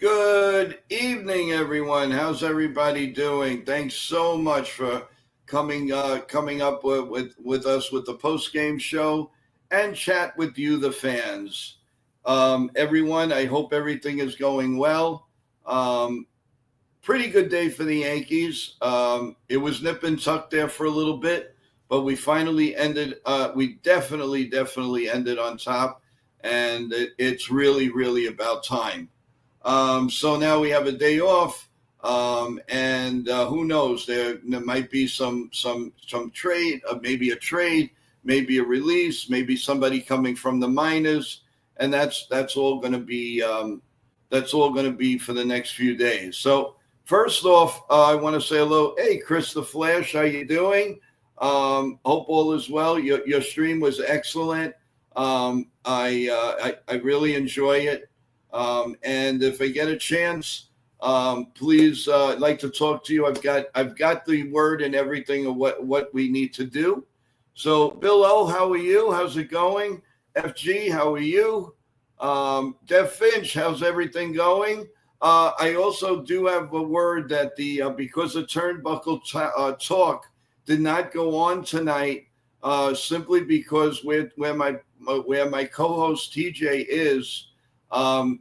Good evening, everyone. How's everybody doing? Thanks so much for coming up with us with the post game show and chat with you, the fans. Everyone, I hope everything is going well. Um, Pretty good day for the Yankees. It was nip and tuck there for a little bit, but we finally ended. We definitely ended on top, and it's really about time. So now we have a day off, and who knows? There might be some trade, maybe a trade, maybe a release, maybe somebody coming from the minors, and that's all going to be for the next few days. So first off, I want to say hello. Hey, Chris the Flash, how you doing? Hope all is well. Your stream was excellent. I really enjoy it. And if I get a chance, please, I'd like to talk to you. I've got the word and everything of what we need to do. So, Bill O, how are you? How's it going? FG, how are you? Dev Finch, how's everything going? I also do have a word that because the turnbuckle talk did not go on tonight, simply because where my co-host TJ is.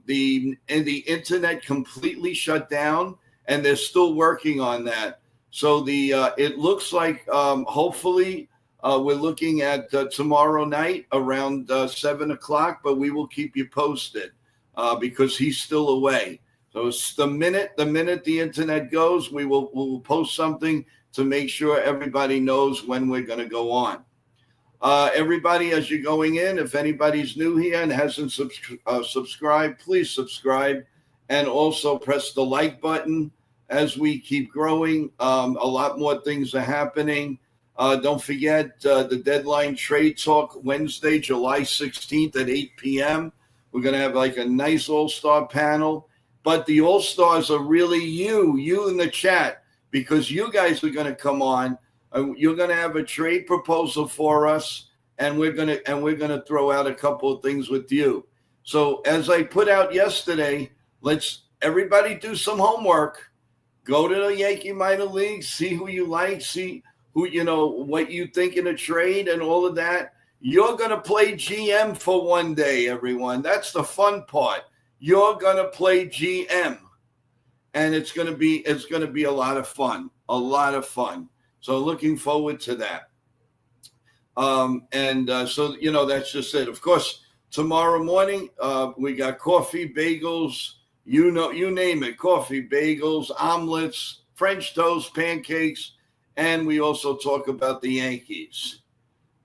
The internet completely shut down, and they're still working on that. So it looks like hopefully we're looking at tomorrow night around 7:00, but we will keep you posted because he's still away. So it's the minute the internet goes, we'll post something to make sure everybody knows when we're going to go on. Everybody, as you're going in, if anybody's new here and hasn't subscribed, please subscribe and also press the like button as we keep growing. A lot more things are happening. Don't forget the deadline trade talk Wednesday, July 16th at 8 p.m. We're going to have like a nice all-star panel. But the all-stars are really you in the chat, because you guys are going to come on. You're going to have a trade proposal for us, and we're going to throw out a couple of things with you. So as I put out yesterday, let's everybody do some homework. Go to the Yankee minor leagues, see who you like, see who what you think in a trade and all of that. You're going to play GM for one day, everyone. That's the fun part. You're going to play GM, and it's going to be a lot of fun. So looking forward to that. So that's just it. Of course, tomorrow morning we got coffee, bagels, you name it, coffee, bagels, omelets, French toast, pancakes, and we also talk about the Yankees.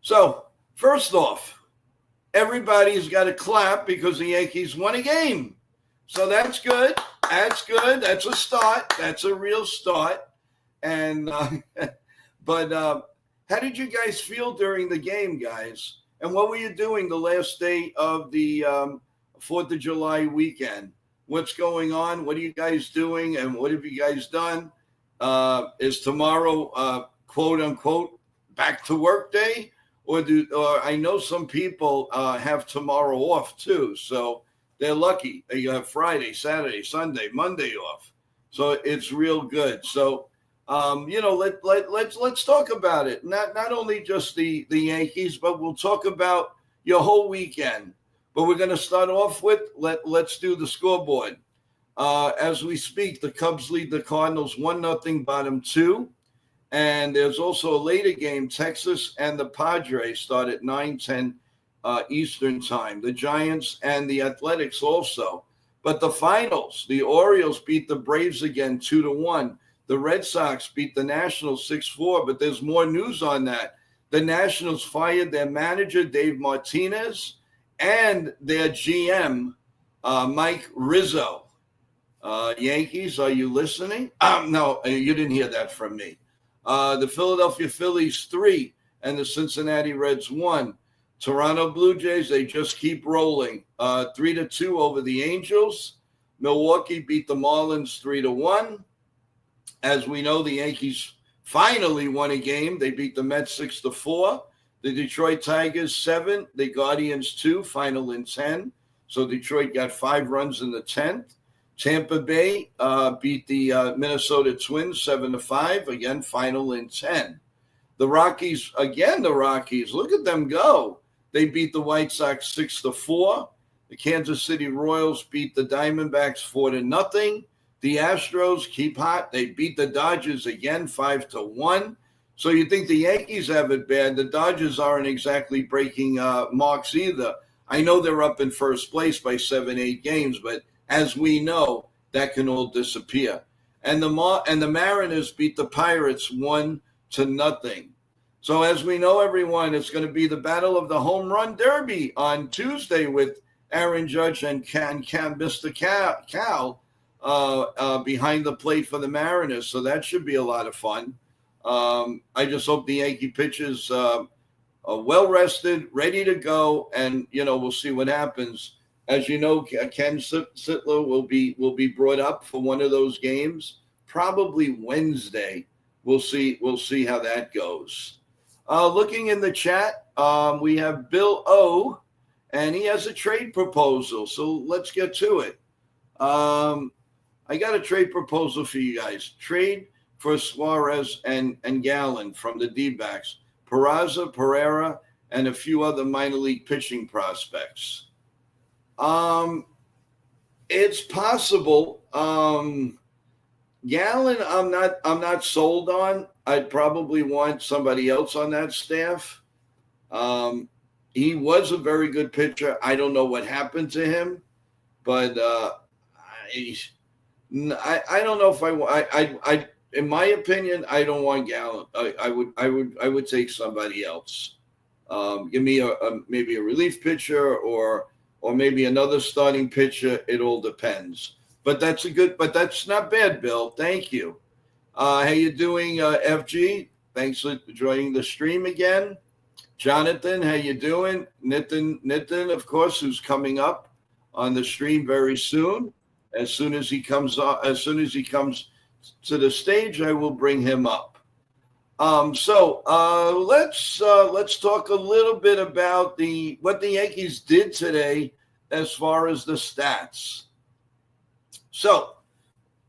So first off, everybody's got to clap because the Yankees won a game. So that's good. That's a start. That's a real start. And But how did you guys feel during the game, guys? And what were you doing the last day of the 4th of July weekend? What's going on? What are you guys doing? And what have you guys done? Is tomorrow, quote unquote, back to work day? Or I know some people have tomorrow off too. So they're lucky. They have Friday, Saturday, Sunday, Monday off. So it's real good. So let's talk about it. Not only just the Yankees, but we'll talk about your whole weekend. But we're going to start off with let's do the scoreboard. As we speak, the Cubs lead the Cardinals 1-0, bottom two. And there's also a later game. Texas and the Padres start at 9:10 Eastern time. The Giants and the Athletics also. But the finals, the Orioles beat the Braves again 2-1. The Red Sox beat the Nationals 6-4, but there's more news on that. The Nationals fired their manager, Dave Martinez, and their GM, Mike Rizzo. Yankees, are you listening? No, you didn't hear that from me. The Philadelphia Phillies 3 and the Cincinnati Reds 1. Toronto Blue Jays, they just keep rolling. 3-2 over the Angels. Milwaukee beat the Marlins 3-1. As we know, the Yankees finally won a game. They beat the Mets 6-4. The Detroit Tigers 7, the Guardians 2, final in 10. So Detroit got 5 runs in the 10th. Tampa Bay beat the Minnesota Twins 7-5. Again, final in 10. The Rockies, look at them go. They beat the White Sox 6-4. The Kansas City Royals beat the Diamondbacks 4-0. The Astros keep hot. They beat the Dodgers again 5-1. So you think the Yankees have it bad. The Dodgers aren't exactly breaking marks either. I know they're up in first place by 7-8 games, but as we know, that can all disappear. And the Mariners beat the Pirates 1-0. So as we know, everyone, it's going to be the battle of the home run derby on Tuesday with Aaron Judge and Mr. Cal behind the plate for the Mariners. So that should be a lot of fun. I just hope the Yankee pitchers are well rested, ready to go, and we'll see what happens. As you know, Ken Sittler will be brought up for one of those games, probably Wednesday. We'll see how that goes. Looking in the chat, we have Bill O, and he has a trade proposal. So let's get to it. I got a trade proposal for you guys. Trade for Suarez and Gallen from the D-backs, Peraza, Pereira, and a few other minor league pitching prospects. It's possible. Gallen, I'm not sold on. I'd probably want somebody else on that staff. He was a very good pitcher. I don't know what happened to him, but I don't know if I in my opinion, I don't want Gallen. I would take somebody else. Give me maybe a relief pitcher or maybe another starting pitcher. It all depends. But that's not bad, Bill. Thank you. How you doing, FG? Thanks for joining the stream again. Jonathan, how you doing? Nitin, of course, who's coming up on the stream very soon. As soon as he comes to the stage, I will bring him up. So let's talk a little bit about what the Yankees did today as far as the stats. So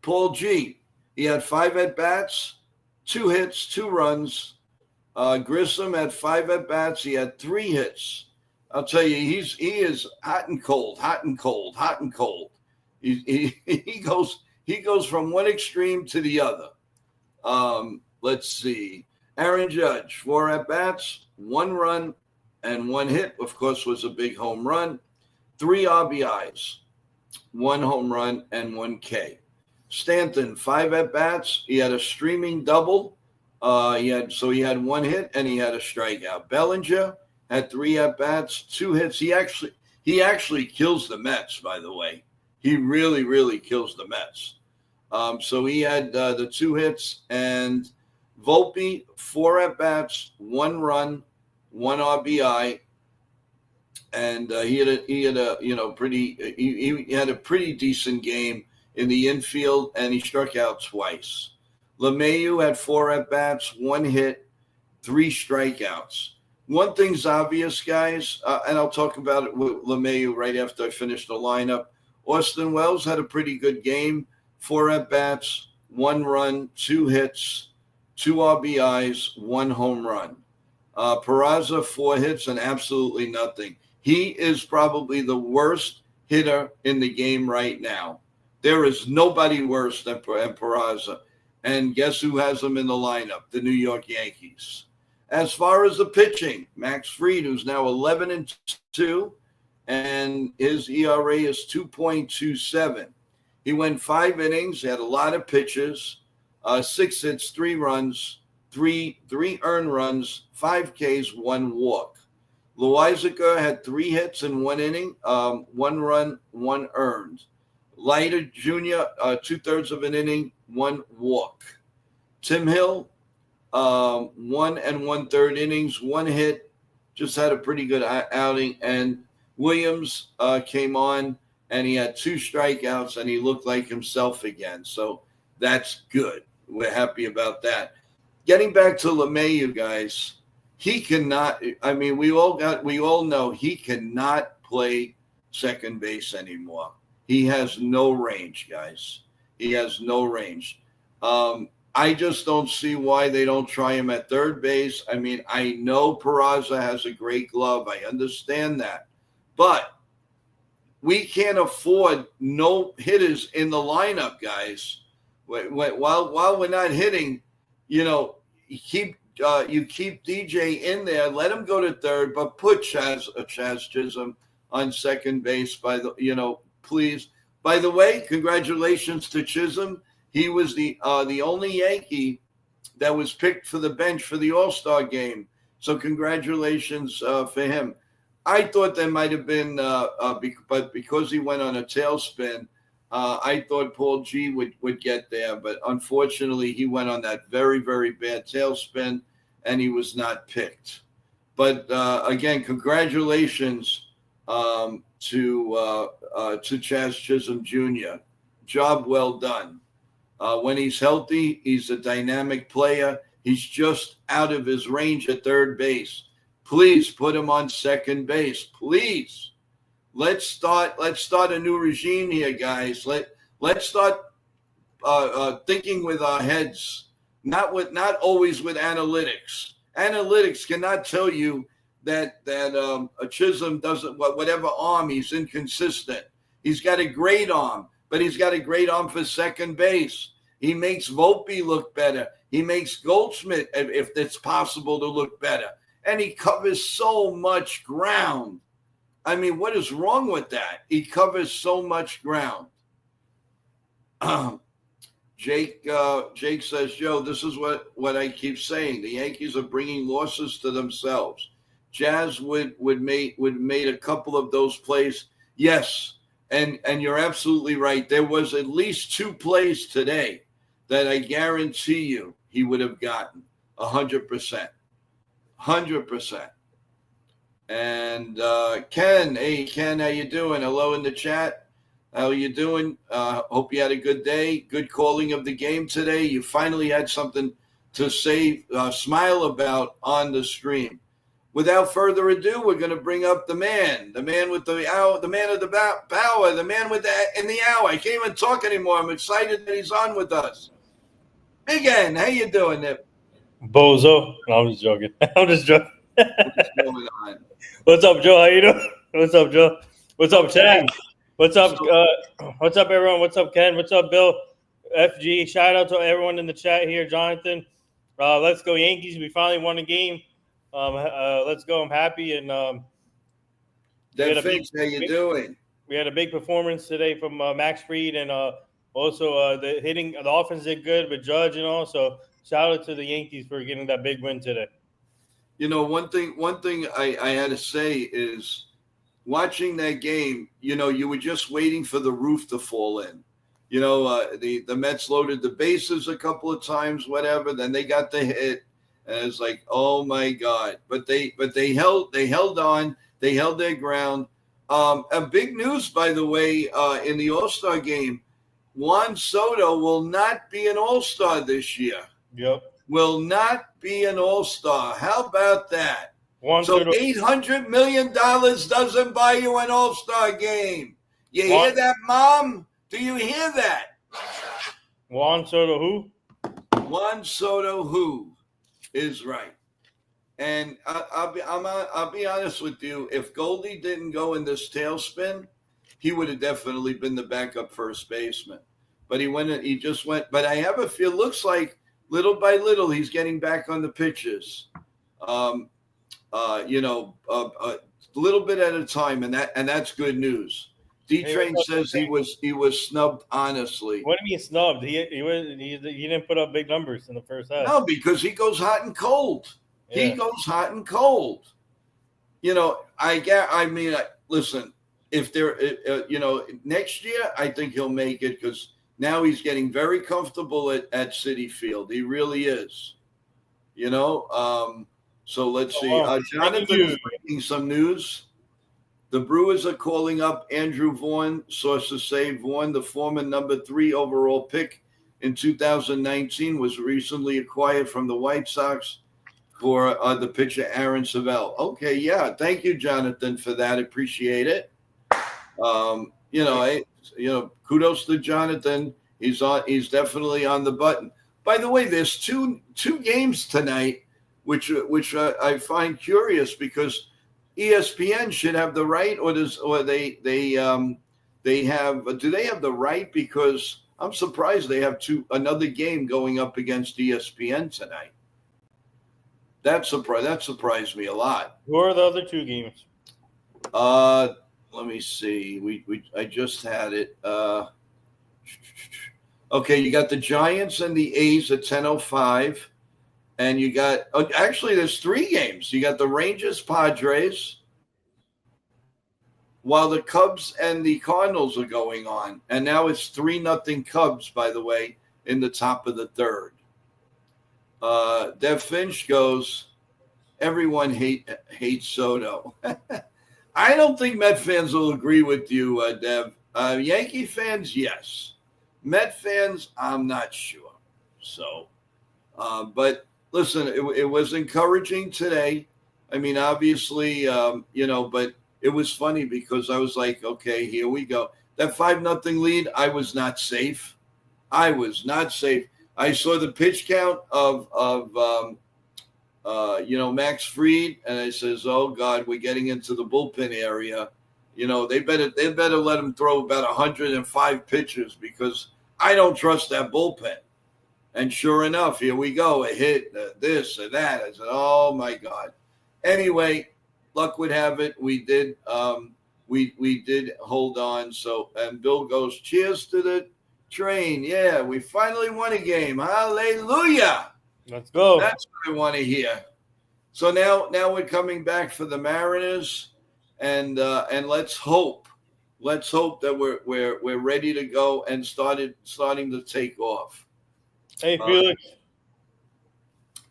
Paul G, he had 5 at-bats, 2 hits, 2 runs. Grissom had 5 at-bats. He had 3 hits. I'll tell you, he is hot and cold. He goes from one extreme to the other. Let's see. Aaron Judge, 4 at-bats, 1 run, and 1 hit, of course, was a big home run. 3 RBIs, 1 home run, and 1 K. Stanton, 5 at-bats. He had a streaming double. He had 1 hit, and he had a strikeout. Bellinger had 3 at-bats, 2 hits. He actually kills the Mets, by the way. He really, really kills the Mets. So he had the 2 hits, and Volpe, 4 at-bats, 1 run, 1 RBI, and he had a pretty decent game in the infield, and he struck out twice. LeMahieu had 4 at-bats, 1 hit, 3 strikeouts. One thing's obvious, guys, and I'll talk about it with LeMahieu right after I finish the lineup. Austin Wells had a pretty good game, 4 at-bats, 1 run, 2 hits, 2 RBIs, 1 home run. Peraza, 4 hits and absolutely nothing. He is probably the worst hitter in the game right now. There is nobody worse than Peraza. And guess who has him in the lineup? The New York Yankees. As far as the pitching, Max Fried, who's now 11-2, and his ERA is 2.27. He went 5 innings, had a lot of pitches, 6 hits, 3 runs, 3 earned runs, 5 Ks, 1 walk. Loizaga had 3 hits in 1 inning, 1 run, 1 earned. Leiter Jr., 2/3 of an inning, 1 walk. Tim Hill, 1 1/3 innings, 1 hit, just had a pretty good outing. And Williams came on, and he had 2 strikeouts, and he looked like himself again. So that's good. We're happy about that. Getting back to LeMahieu, guys, he cannot. I mean, we all know he cannot play second base anymore. He has no range, guys. He has no range. I just don't see why they don't try him at third base. I mean, I know Peraza has a great glove. I understand that. But we can't afford no hitters in the lineup, guys. While we're not hitting, you keep DJ in there, let him go to third, but put Chaz Chisholm on second base. Please. By the way, congratulations to Chisholm. He was the only Yankee that was picked for the bench for the All-Star game. So congratulations for him. I thought there might have been, but because he went on a tailspin, I thought Paul G would get there. But unfortunately, he went on that very, very bad tailspin, and he was not picked. But again, congratulations to Chaz Chisholm Jr. Job well done. When he's healthy, he's a dynamic player. He's just out of his range at third base. Please put him on second base. Please. Let's start a new regime here, guys. Let's start thinking with our heads, not always with analytics. Analytics cannot tell you that a Chisholm doesn't, whatever arm, he's inconsistent. He's got a great arm, but he's got a great arm for second base. He makes Volpe look better. He makes Goldschmidt, if it's possible, to look better. And he covers so much ground. I mean, what is wrong with that? He covers so much ground. Jake says, Joe, this is what I keep saying. The Yankees are bringing losses to themselves. Jazz would made a couple of those plays. Yes, and you're absolutely right. There was at least 2 plays today that I guarantee you he would have gotten 100%. 100%. And Ken, hey Ken, how you doing? Hello in the chat. How you doing? Hope you had a good day. Good calling of the game today. You finally had something to say, smile about on the stream. Without further ado, we're going to bring up the man with the hour, the man of the power, the man with in the hour. I can't even talk anymore. I'm excited that he's on with us. Big N, how you doing, Nip? Bozo. No, I'm just joking. What's going on? What's up, Joe? How you doing? What's up, Joe? What's up, Chad? What's up? What's up, everyone? What's up, Ken? What's up, Bill? FG. Shout out to everyone in the chat here. Jonathan. Let's go Yankees. We finally won a game. Let's go. I'm happy. And how you doing? We had a big performance today from Max Fried, and also the offense did good with Judge and all. So shout out to the Yankees for getting that big win today. You know, one thing I had to say is watching that game, you were just waiting for the roof to fall in. The Mets loaded the bases a couple of times, whatever. Then they got the hit, and it's like, oh my God! But they held on. They held their ground. A big news, by the way, in the All-Star game, Juan Soto will not be an All-Star this year. Yep. Will not be an All-Star. How about that? So $800 million doesn't buy you an All-Star game. You hear that, Mom? Do you hear that? Juan Soto who? Juan Soto who is right. And I'll be honest with you. If Goldie didn't go in this tailspin, he would have definitely been the backup first baseman. But he just went. But I have a feel. Looks like little by little he's getting back on the pitches. A little bit at a time, and that's good news. D-Train says he was snubbed honestly. What do you mean snubbed? He didn't put up big numbers in the first half. No, because he goes hot and cold. Yeah. He goes hot and cold. Listen, if next year, I think he'll make it because now he's getting very comfortable at Citi Field. He really is. So let's see. Jonathan is breaking some news. The Brewers are calling up Andrew Vaughn. Sources say Vaughn, the former number 3 overall pick in 2019, was recently acquired from the White Sox for the pitcher Aaron Savell. Okay, yeah. Thank you, Jonathan, for that. Appreciate it. kudos to Jonathan. He's on. He's definitely on the button. By the way, there's two games tonight, which I find curious because ESPN should have the right, or they have? Do they have the right? Because I'm surprised they have another game going up against ESPN tonight. That surprised me a lot. Who are the other two games? Let me see. I just had it. Okay, you got the Giants and the A's at 10:05, and you got actually there's three games. You got the Rangers Padres, while the Cubs and the Cardinals are going on, and now it's 3-0 Cubs. By the way, in the top of the third. Dev Finch goes, everyone hates Soto. I don't think Met fans will agree with you, Dev. Yankee fans, yes. Met fans, I'm not sure. So, but listen, it was encouraging today. I mean, obviously, but it was funny because I was like, okay, here we go. That 5-0 lead, I was not safe. I saw the pitch count of Max Fried, and I says, "Oh God, we're getting into the bullpen area. They better let him throw about 105 pitches because I don't trust that bullpen." And sure enough, here we go, a hit, this or that. I said, "Oh my God." Anyway, luck would have it, we did hold on. So, and Bill goes, "Cheers to the train. Yeah, we finally won a game. Hallelujah. Let's go." That's what I want to hear. So now we're coming back for the Mariners, and let's hope that we're ready to go and starting to take off. Hey, Felix.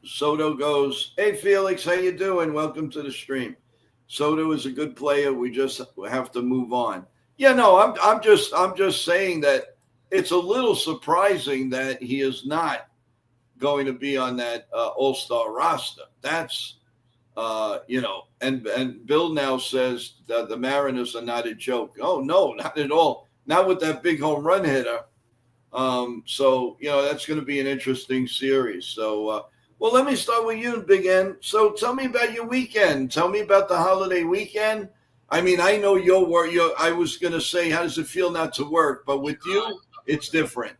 Soto goes, "Hey Felix, how you doing? Welcome to the stream." Soto is a good player. We just have to move on. Yeah, no, I'm just saying that it's a little surprising that he is not going to be on that All-Star roster. That's, and Bill now says that the Mariners are not a joke. Oh, no, not at all. Not with that big home run hitter. So, that's going to be an interesting series. So, well, let me start with you, Big N. So tell me about your weekend. Tell me about the holiday weekend. I mean, I know your work. I was going to say, how does it feel not to work? But with you, it's different.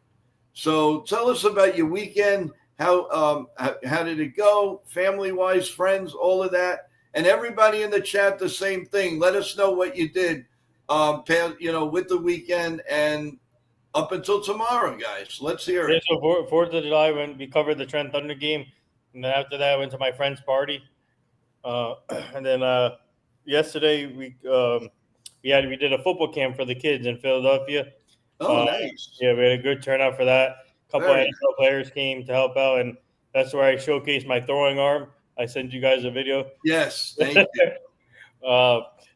So tell us about your weekend. How did it go? Family-wise, friends, all of that. And everybody in the chat, the same thing. Let us know what you did, with the weekend and up until tomorrow, guys. Let's hear it. So 4th of July, when we covered the Trent Thunder game. And then after that, I went to my friend's party. And then yesterday, we did a football camp for the kids in Philadelphia. Oh, nice. Yeah, we had a good turnout for that. A couple of NFL players came to help out, and that's where I showcased my throwing arm. I sent you guys a video. Yes, thank you.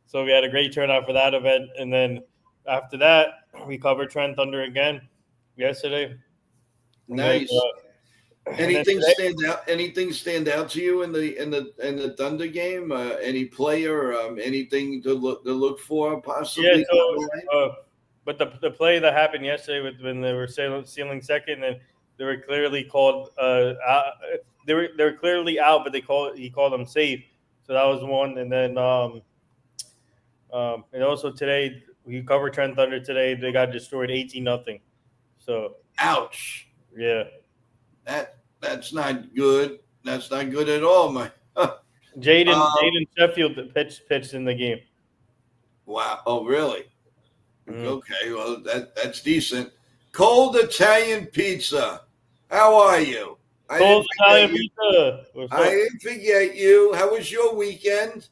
So we had a great turnout for that event. And then after that, we covered Trent Thunder again yesterday. Nice. Anything stand out to you in the Thunder game? Any player? Anything to look for possibly? Yeah. So, but the play that happened yesterday when they were sealing second, and they were clearly called out. They were clearly out, but he called them safe. So that was one. And then and also today we covered Trent Thunder today. They got destroyed 18-0. So ouch. Yeah. That's not good. That's not good at all, man. Jaden Sheffield pitched in the game. Wow. Oh, really? Okay. Well, that's decent. Cold Italian pizza. How are you? Cold Italian pizza. I didn't forget you. How was your weekend?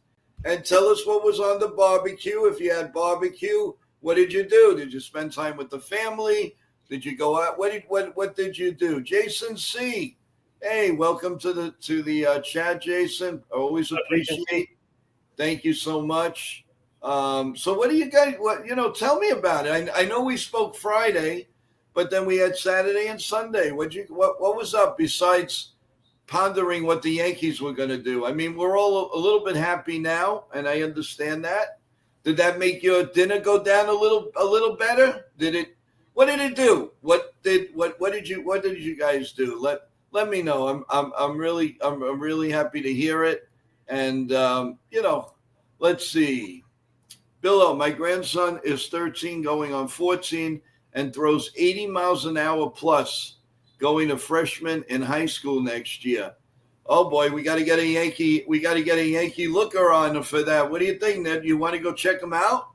And tell us what was on the barbecue. If you had barbecue, what did you do? Did you spend time with the family? Did you go out? What did you do? Jason C. Hey, welcome to the chat, Jason. I always appreciate. Thank you so much. So what do you guys? Tell me about it. I know we spoke Friday, but then we had Saturday and Sunday. What was up besides pondering what the Yankees were going to do? I mean, we're all a little bit happy now, and I understand that. Did that make your dinner go down a little better? Did it? What did it do? What did you guys do? Let me know. I'm really happy to hear it. And let's see. Billo, my grandson is 13 going on 14 and throws 80 miles an hour plus, going to freshman in high school next year. Oh boy, we got to get a Yankee looker on for that. What do you think, Ned? You want to go check him out?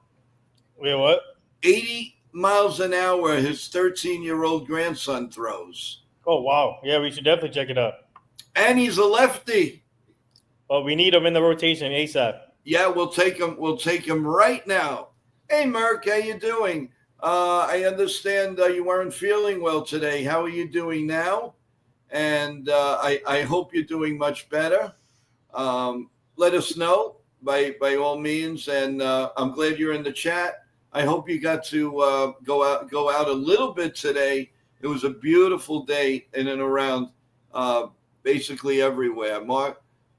Yeah, what? 80 miles an hour his 13-year-old grandson throws. Oh wow. Yeah, we should definitely check it out. And he's a lefty. Well, we need him in the rotation ASAP. Yeah, we'll take him right now. Hey, Merk, how you doing? I understand you weren't feeling well today. How are you doing now? And I hope you're doing much better. Let us know by all means. And I'm glad you're in the chat. I hope you got to go out a little bit today. It was a beautiful day in and around basically everywhere.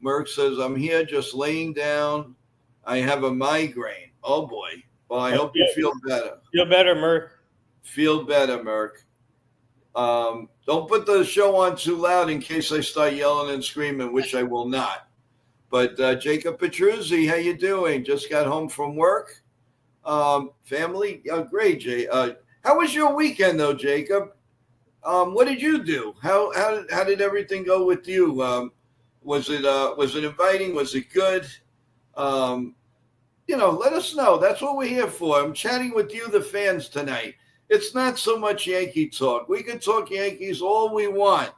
Merck says, I'm here just laying down. I have a migraine. Oh, boy. Well, I hope you feel better. Feel better, Merck. Feel better, Merck. Don't put the show on too loud in case I start yelling and screaming, which I will not. But Jacob Petruzzi, how you doing? Just got home from work. Family? Great, Jay. How was your weekend, though, Jacob? What did you do? How did everything go with you? Was it inviting? Was it good? Let us know. That's what we're here for. I'm chatting with you, the fans, tonight. It's not so much Yankee talk. We can talk Yankees all we want.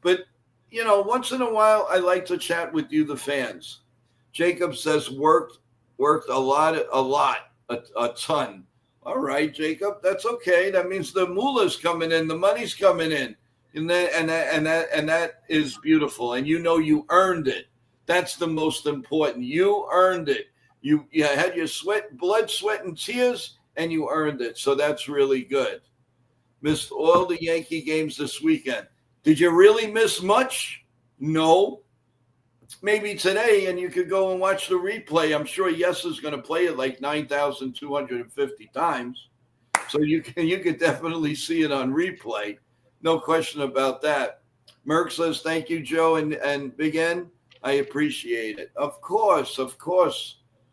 But, once in a while, I like to chat with you, the fans. Jacob says worked a ton. All right, Jacob, that's okay. That means the moolah's coming in, the money's coming in. And that is beautiful. And you earned it. That's the most important. You earned it. You had your blood, sweat, and tears, and you earned it. So that's really good. Missed all the Yankee games this weekend. Did you really miss much? No. Maybe today, and you could go and watch the replay. I'm sure Yes is going to play it like 9,250 times. So you could definitely see it on replay. No question about that. Merck says, thank you, Joe and Big N. I appreciate it. Of course.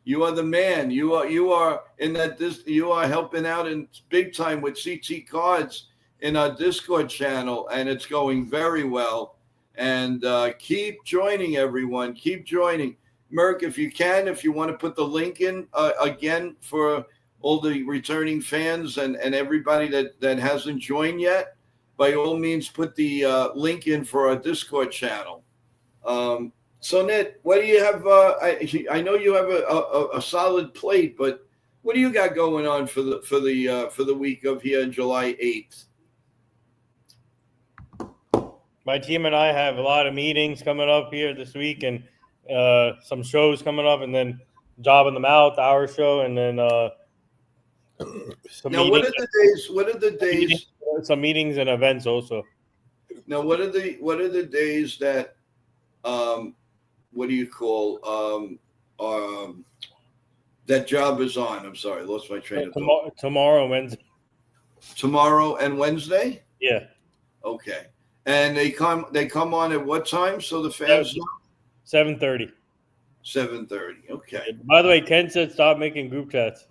You are the man. You are in that. You are helping out in big time with CT Cards in our Discord channel, and it's going very well. And keep joining, everyone. Keep joining. Merck, if you want to put the link in again for all the returning fans and everybody that hasn't joined yet, by all means, put the link in for our Discord channel. So, Ned, what do you have? I know you have a solid plate, but what do you got going on for the week of here on July 8th? My team and I have a lot of meetings coming up here this week, and some shows coming up, and then Job in the Mouth, our show, and then some now. meetings. What are the days? Some meetings and events also. Now, what are the days that? What do you call that Job is on? I'm sorry, lost my train of thought. Tomorrow, Wednesday. Tomorrow and Wednesday? Yeah. Okay. And they come on at what time? So the fans know? 7:30. 7:30. Okay. By the way, Ken said stop making group chats.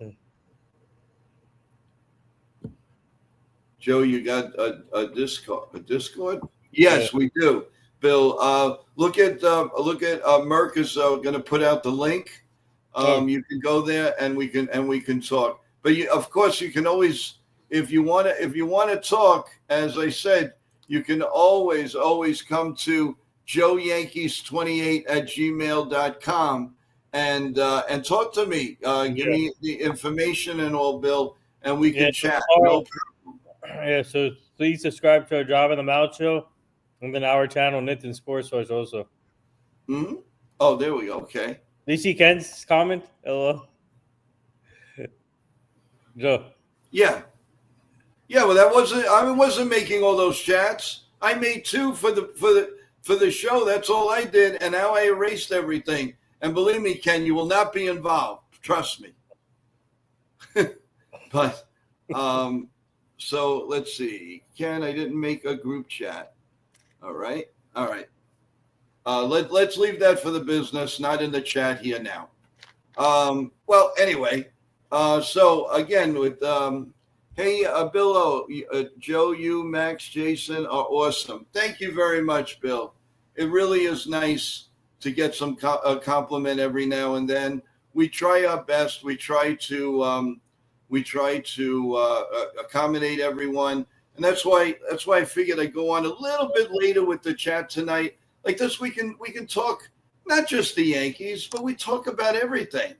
Joe, you got a Discord? Yes, yeah. We do. Bill, look at Merck is going to put out the link. You can go there and we can talk. But of course, you can always, if you want to talk, as I said, you can always come to joeyankees28@gmail.com and talk to me. Give me the information and all, Bill, and we can chat. No problem. Yeah, so please subscribe to our Job in the Mouth show. And then our channel, Nitin Sports Source, also. Mm-hmm. Oh, there we go. Okay. Did you see Ken's comment? Hello, Joe. Yeah. Well, I wasn't making all those chats. I made two for the show. That's all I did, and now I erased everything. And believe me, Ken, you will not be involved. Trust me. But so let's see. Ken, I didn't make a group chat. All right. All right. Let's leave that for the business, not in the chat here now. Well, anyway, so again with hey, Bill O, Joe, you, Max, Jason are awesome. Thank you very much, Bill. It really is nice to get some compliment every now and then. We try our best. We try to accommodate everyone, and that's why I figured I'd go on a little bit later with the chat tonight. Like this, we can talk not just the Yankees, but we talk about everything.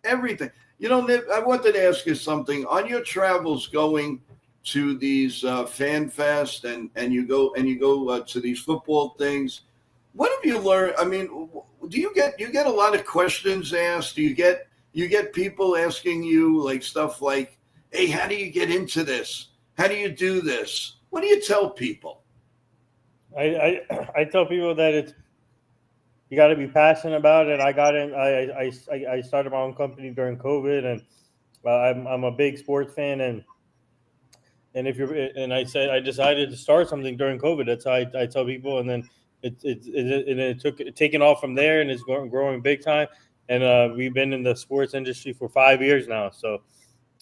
Everything. You know, Nip, I wanted to ask you something. On your travels going to these fan fest and you go to these football things, what have you learned? I mean, do you get a lot of questions asked? Do you get people asking you like stuff like, "Hey, how do you get into this? How do you do this?" What do you tell people? I tell people that you got to be passionate about it. I got in. I started my own company during COVID, and I'm a big sports fan. And if you're and I said I decided to start something during COVID. That's how I tell people, and then it took taking off from there, and it's growing big time. And we've been in the sports industry for 5 years now, so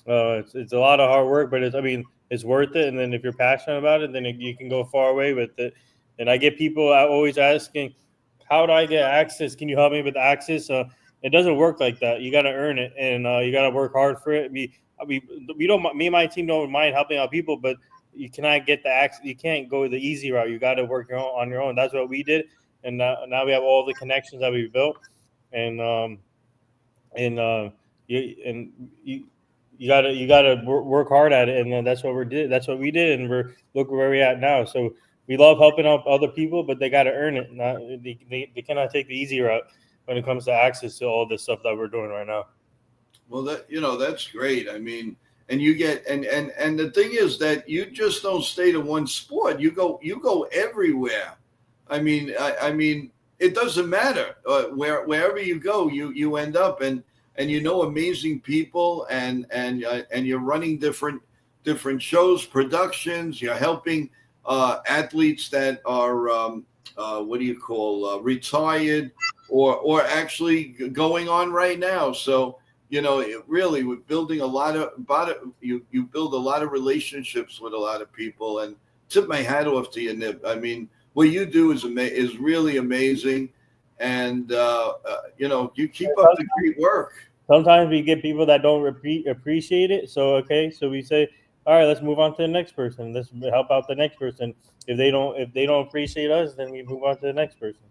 it's a lot of hard work, but it's worth it. And then if you're passionate about it, then you can go far away with it. And I get people always asking, how do I get access? Can you help me with access? It doesn't work like that. You got to earn it, and you got to work hard for it. We don't. Me and my team don't mind helping out people, but you cannot get the access. You can't go the easy route. You got to work on your own. That's what we did, and now we have all the connections that we built, and you gotta work hard at it, and that's what we did. That's what we did, and look where we're at now. So we love helping out other people, but they got to earn it. They cannot take the easy route when it comes to access to all this stuff that we're doing right now. Well, that's great. I mean, and you get and the thing is that you just don't stay to one sport. You go everywhere. I mean, it doesn't matter wherever you go, you end up and amazing people and you're running different shows, productions. You're helping athletes that are retired or actually going on right now. So really, we're building you build a lot of relationships with a lot of people, and tip my hat off to you, Nip. I mean, what you do is really amazing, and you keep up the great work. Sometimes we get people that don't appreciate it. So we say, all right, let's move on to the next person. Let's help out the next person. If they don't appreciate us, then we move on to the next person.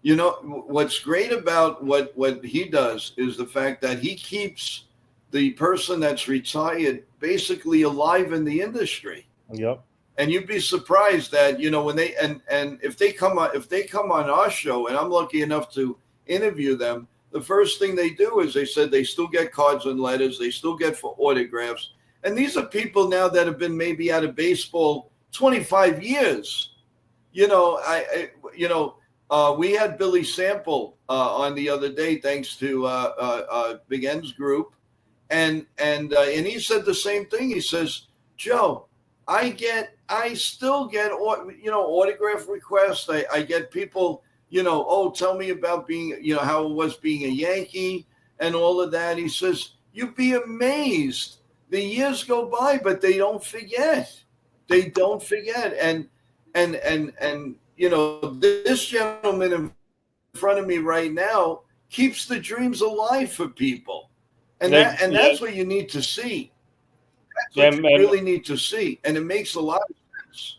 You know, what's great about what he does is the fact that he keeps the person that's retired basically alive in the industry. Yep. And you'd be surprised that when they and if they come on our show, and I'm lucky enough to interview them, the first thing they do is they said they still get cards and letters, they still get for autographs, and these are people now that have been maybe out of baseball 25 years. We had Billy Sample on the other day, thanks to Big N's group, and he said the same thing. He says, "Joe, I still get autograph requests. I get people, tell me about being, how it was being a Yankee and all of that." He says, "You'd be amazed. The years go by, but they don't forget. They don't forget." And this gentleman in front of me right now keeps the dreams alive for people. And that's what you need to see. That's what you really need to see. And it makes a lot of sense.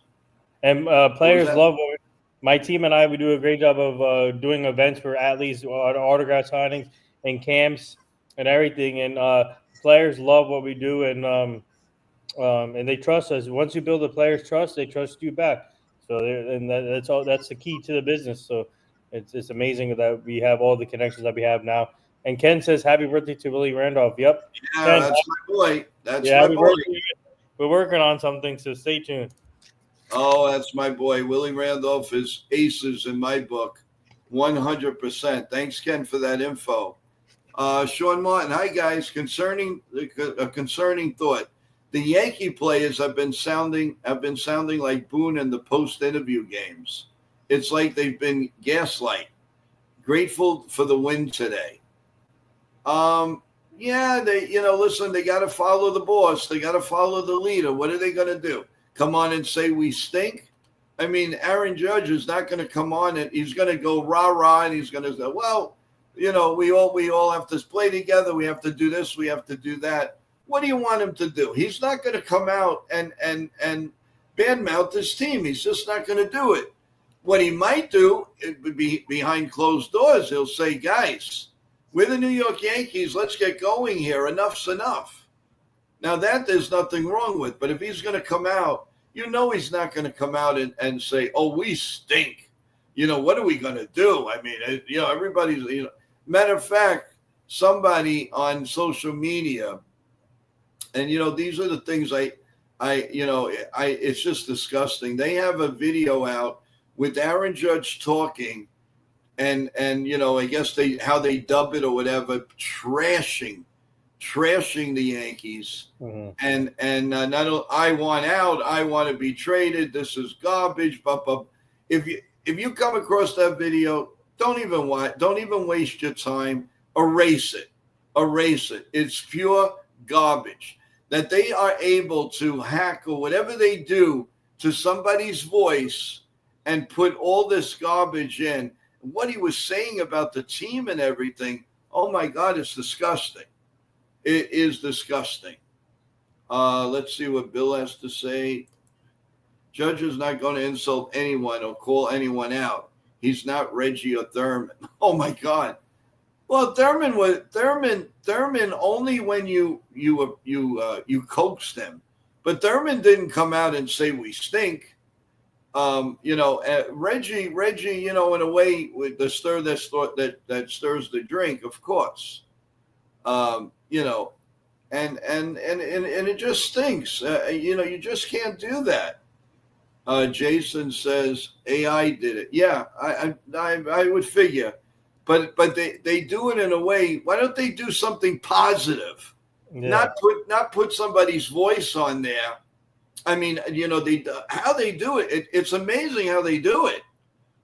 And players love it. My team and we do a great job of doing events for athletes, autograph signings and camps and everything. And players love what we do, and they trust us. Once you build the players' trust, they trust you back. So that's all. That's the key to the business. So it's amazing that we have all the connections that we have now. And Ken says, "Happy birthday to Willie Randolph." Yep. Yeah, Ken, that's my boy. That's my boy. We're working on something, so stay tuned. Oh, that's my boy. Willie Randolph is aces in my book, 100%. Thanks, Ken, for that info. Sean Martin, hi guys. A concerning thought. The Yankee players have been sounding like Boone in the post-interview games. It's like they've been gaslight. Grateful for the win today. Yeah, listen, they got to follow the boss. They got to follow the leader. What are they going to do? Come on and say we stink? I mean, Aaron Judge is not going to come on and he's going to go rah-rah and he's going to say, well, we all have to play together. We have to do this. We have to do that. What do you want him to do? He's not going to come out and badmouth his team. He's just not going to do it. What he might do, it would be behind closed doors. He'll say, guys, we're the New York Yankees. Let's get going here. Enough's enough. Now, that there's nothing wrong with. But if he's going to come out, he's not going to come out and say, oh, we stink. What are we going to do? I mean, everybody's, matter of fact, somebody on social media, and, these are the things it's just disgusting. They have a video out with Aaron Judge talking and I guess how they dub it or whatever, trashing the Yankees. Mm-hmm. And not only I want out, I want to be traded. This is garbage. But if you come across that video, don't even waste your time. Erase it. It's pure garbage. That they are able to hack or whatever they do to somebody's voice and put all this garbage in. What he was saying about the team and everything, oh my God, it's disgusting. It is disgusting. Let's see what Bill has to say. Judge is not going to insult anyone or call anyone out. He's not Reggie or Thurman. Oh my God. Well, Thurman only when you coaxed him, but Thurman didn't come out and say we stink. Reggie, in a way, with the stir that stirs the drink, of course. And it just stinks. You just can't do that. Jason says AI did it. Yeah, I would figure. But they do it in a way. Why don't they do something positive? Yeah. Not put somebody's voice on there. I mean, how they do it. It's amazing how they do it.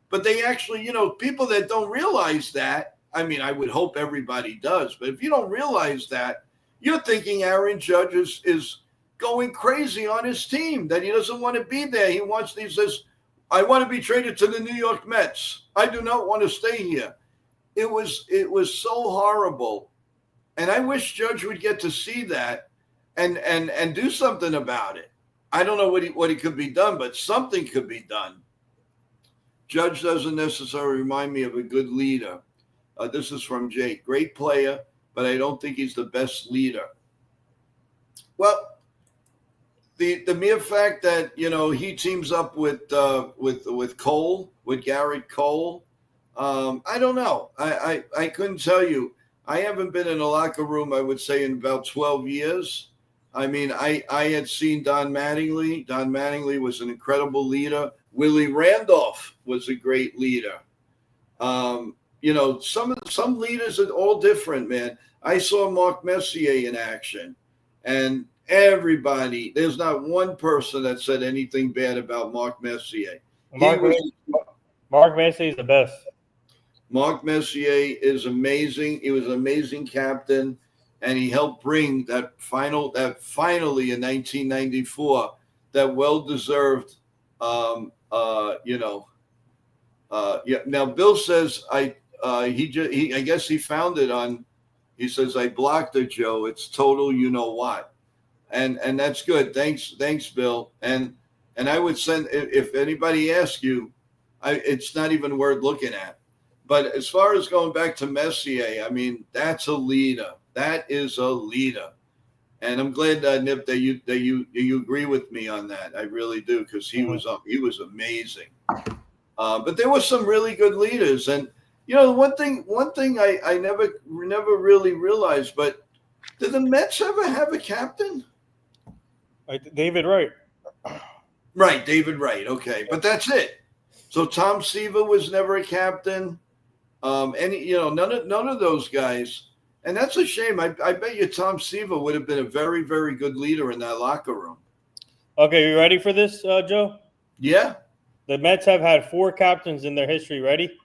But they actually, people that don't realize that. I mean, I would hope everybody does. But if you don't realize that, you're thinking Aaron Judge is going crazy on his team. That he doesn't want to be there. He says, I want to be traded to the New York Mets. I do not want to stay here. It was so horrible, and I wish Judge would get to see that and do something about it. I don't know what he could be done, but something could be done. Judge doesn't necessarily remind me of a good leader. This is from Jake. Great player, but I don't think he's the best leader. Well, the mere fact that he teams up with Cole, with Garrett Cole. I don't know. I couldn't tell you. I haven't been in a locker room, I would say, in about 12 years. I mean, I had seen Don Mattingly. Don Mattingly was an incredible leader. Willie Randolph was a great leader. Some leaders are all different, man. I saw Mark Messier in action. And there's not one person that said anything bad about Mark Messier. Mark Messier is the best. Mark Messier is amazing. He was an amazing captain, and he helped bring that finally in 1994, that well-deserved, Now Bill says I guess he found it on. He says I blocked it, Joe. It's total, you know what, and that's good. Thanks, Bill. And I would send if anybody asks you, it's not even worth looking at. But as far as going back to Messier, I mean, that's a leader. That is a leader. And I'm glad, Nip, that you agree with me on that. I really do, because he was amazing. But there were some really good leaders. And, one thing I never really realized, but did the Mets ever have a captain? David Wright. Right, David Wright. Okay, but that's it. So Tom Seaver was never a captain. None of those guys. And that's a shame. I bet you Tom Seaver would have been a very, very good leader in that locker room. Okay, you ready for this, Joe? Yeah. The Mets have had 4 captains in their history. Ready?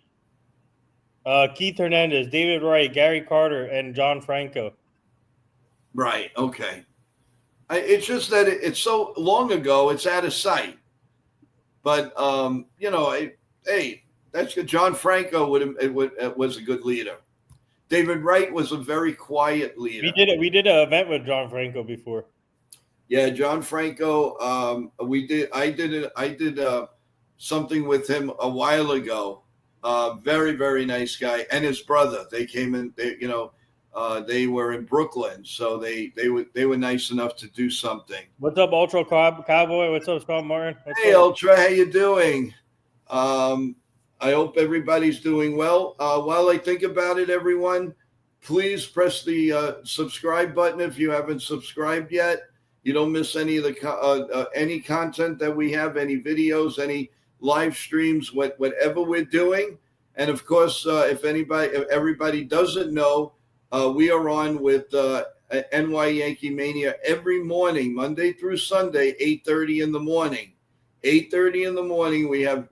Keith Hernandez, David Wright, Gary Carter, and John Franco. Right. Okay. It's just that it's so long ago, it's out of sight. But, hey, that's good. John Franco was a good leader. David Wright was a very quiet leader. We did an event with John Franco before. Yeah, John Franco. I did something with him a while ago. Very, very nice guy, and his brother. They came in. They were in Brooklyn, so they were nice enough to do something. What's up, Ultra Cowboy? What's up, Scott Martin? Hey, Ultra, how you doing? I hope everybody's doing well. While I think about it, everyone, please press the subscribe button if you haven't subscribed yet. You don't miss any of the any content that we have, any videos, any live streams, whatever we're doing. And of course, if everybody doesn't know, we are on with NY Yankee Mania every morning, Monday through Sunday, 8:30 in the morning. 8:30 in the morning, we have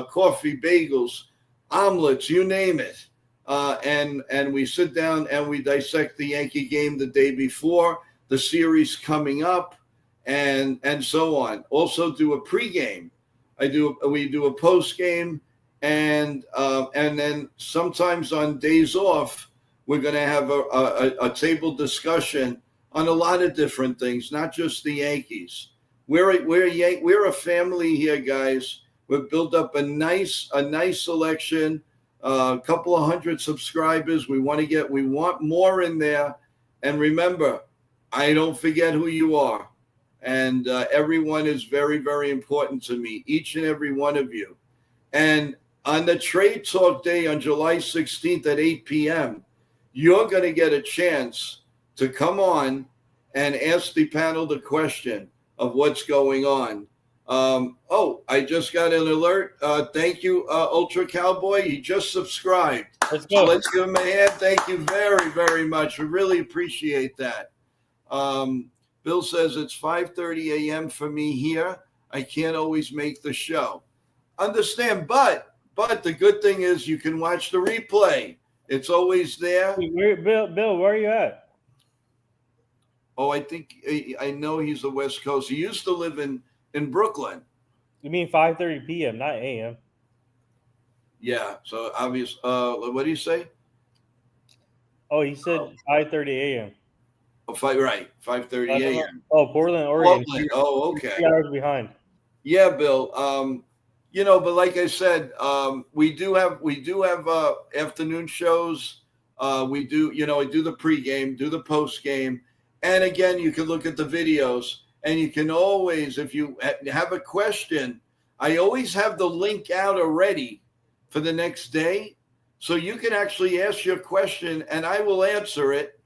coffee, bagels, omelets, you name it, and we sit down and we dissect the Yankee game the day before, the series coming up, and so on. Also do a pregame. We do a postgame, and then sometimes on days off, we're going to have a table discussion on a lot of different things, not just the Yankees. We're a family here, guys. We've built up a nice selection, a couple of hundred subscribers. We want more in there. And remember, I don't forget who you are. And everyone is very, very important to me, each and every one of you. And on the Trade Talk Day on July 16th at 8 p.m., you're going to get a chance to come on and ask the panel the question of what's going on. I just got an alert. Thank you, Ultra Cowboy. He just subscribed. Let's go. So let's give him a hand. Thank you very, very much. We really appreciate that. Bill says it's 5:30 a.m. for me here. I can't always make the show. Understand, but the good thing is you can watch the replay. It's always there. Bill, where are you at? Oh, I think I know he's the West Coast. He used to live in Brooklyn. You mean 5:30 p.m., not a.m.? Yeah. So obvious. What do you say? Oh, he said 5:30 a.m. Oh, 5:30 a.m. Oh, Portland, Oregon. Portland. Oh, okay. 3 hours behind. Yeah, Bill. But like I said, we do have afternoon shows. We do, I do the pregame, do the postgame. And again, you can look at the videos, and you can always, if you have a question, I always have the link out already for the next day. So you can actually ask your question, and I will answer it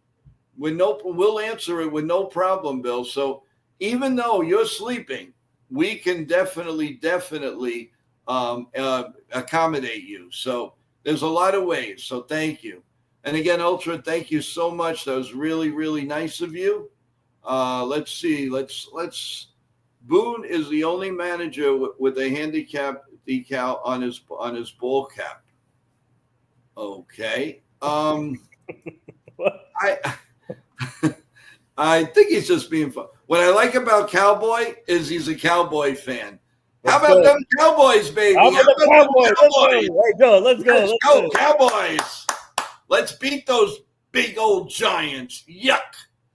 we'll answer it with no problem, Bill. So even though you're sleeping, we can definitely accommodate you. So there's a lot of ways. So thank you. And again, Ultra, thank you so much. That was really, really nice of you. Let's see. Let's. Boone is the only manager with a handicap decal on his ball cap. Okay. I think he's just being fun. What I like about Cowboy is he's a Cowboy fan. How about them Cowboys, baby? How about the Cowboys? Let's go. Let's go, Cowboys. Let's beat those big old Giants. Yuck.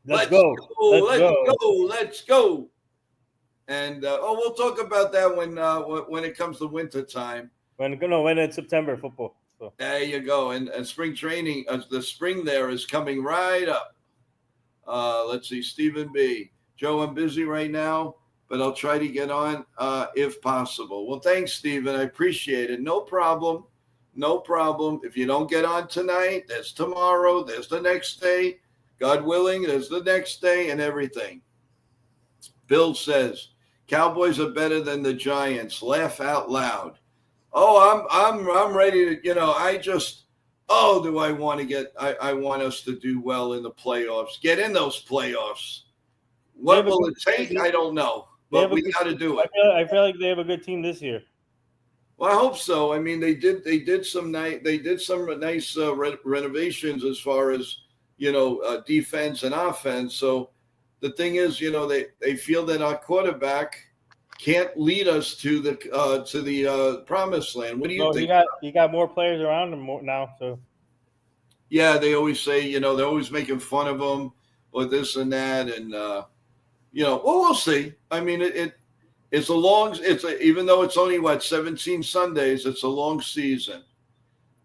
Let's go. And we'll talk about that when it comes to winter time. When it's September football. So. There you go. And spring training, the spring there is coming right up. Let's see, Stephen B. Joe, I'm busy right now, but I'll try to get on if possible. Well, thanks, Stephen. I appreciate it. No problem. No problem. If you don't get on tonight, there's tomorrow, there's the next day. God willing, there's the next day and everything. Bill says, Cowboys are better than the Giants. Laugh out loud. Oh, I'm ready to, Oh, do I want to get? I want us to do well in the playoffs. Get in those playoffs. What will it take? I don't know, but we got to do it. I feel like they have a good team this year. Well, I hope so. I mean, they did some nice renovations as far as defense and offense. So the thing is, they feel that our quarterback can't lead us to the promised land. What do you think? You got more players around him now, so. Yeah, they always say, they're always making fun of him or this and that, and well, we'll see. I mean, even though it's only 17 Sundays, it's a long season.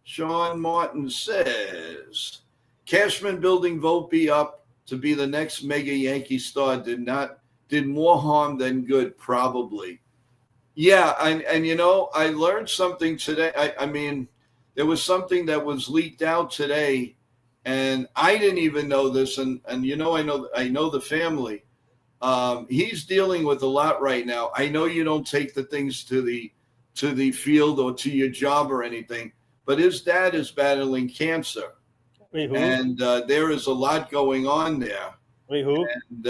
Sean Martin says, Cashman building Volpe up to be the next mega Yankee star did more harm than good, probably. Yeah, and I learned something today. I mean, there was something that was leaked out today, and I didn't even know this. And I know the family. He's dealing with a lot right now. I know you don't take the things to the field or to your job or anything, but his dad is battling cancer. Wait, who? And there is a lot going on there. Wait, who? And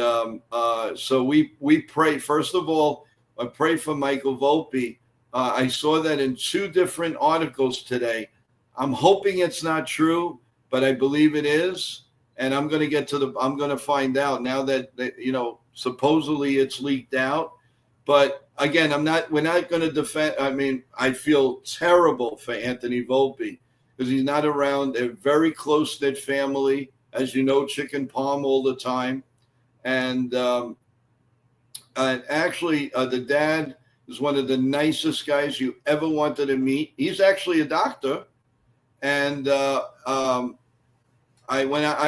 so we pray. First of all, I pray for Michael Volpe. I saw that in 2 different articles today. I'm hoping it's not true, but I believe it is. And I'm going to find out now that supposedly it's leaked out. But again, we're not going to defend. I mean, I feel terrible for Anthony Volpe because he's not around a very close-knit family, as you know, chicken palm all the time. And actually, the dad is one of the nicest guys you ever wanted to meet. He's actually a doctor. And I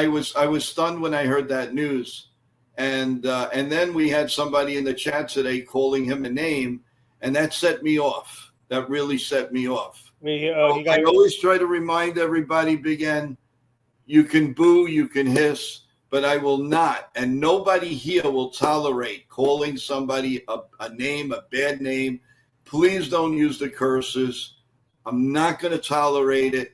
was stunned when I heard that news. And then we had somebody in the chat today calling him a name, and that set me off. That really set me off. I always try to remind everybody, Big N, you can boo, you can hiss, but I will not, and nobody here will tolerate calling somebody a name, a bad name. Please don't use the curses. I'm not going to tolerate it.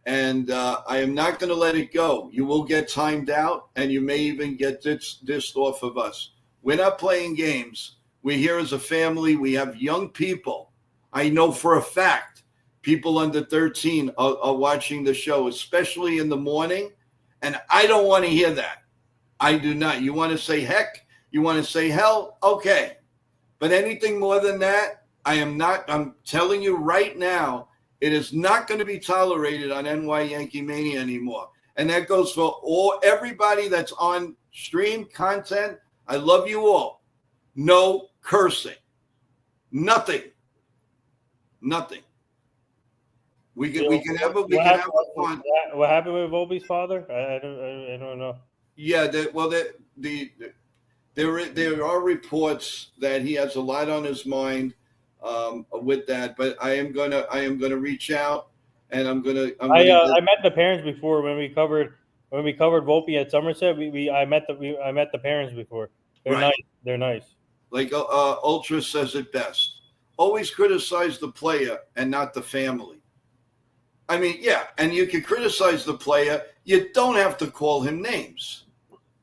And I am not going to let it go. You will get timed out, and you may even get dissed off of us. We're not playing games. We're here as a family. We have young people. I know for a fact people under 13 are watching the show, especially in the morning, and I don't want to hear that. I do not. You want to say heck? You want to say hell? Okay. But anything more than that, I am not. I'm telling you right now, it is not going to be tolerated on NY Yankee Mania anymore. And that goes for everybody that's on stream content. I love you all. No cursing. Nothing. We can have fun. What happened with Volpe's father? I don't know. Yeah, there are reports that he has a lot on his mind. With that, but I am gonna reach out, and I met the parents before when we covered Volpe at Somerset. I met the parents before. They're nice. Like Ultra says it best. Always criticize the player and not the family. I mean, yeah, and you can criticize the player. You don't have to call him names.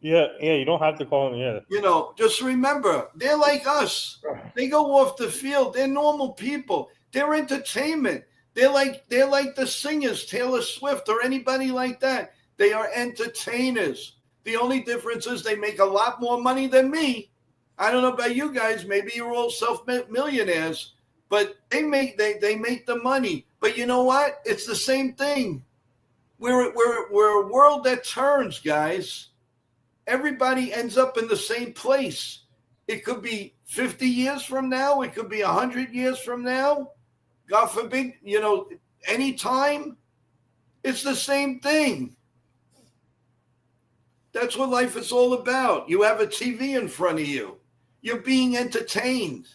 Yeah, you don't have to call him. Yeah. Just remember, they're like us. They go off the field. They're normal people. They're entertainment. They're like the singers, Taylor Swift or anybody like that. They are entertainers. The only difference is they make a lot more money than me. I don't know about you guys. Maybe you're all self-millionaires, but they make the money. But you know what? It's the same thing. We're a world that turns, guys. Everybody ends up in the same place. It could be 50 years from now. It could be 100 years from now. God forbid, anytime. It's the same thing. That's what life is all about. You have a TV in front of you. You're being entertained.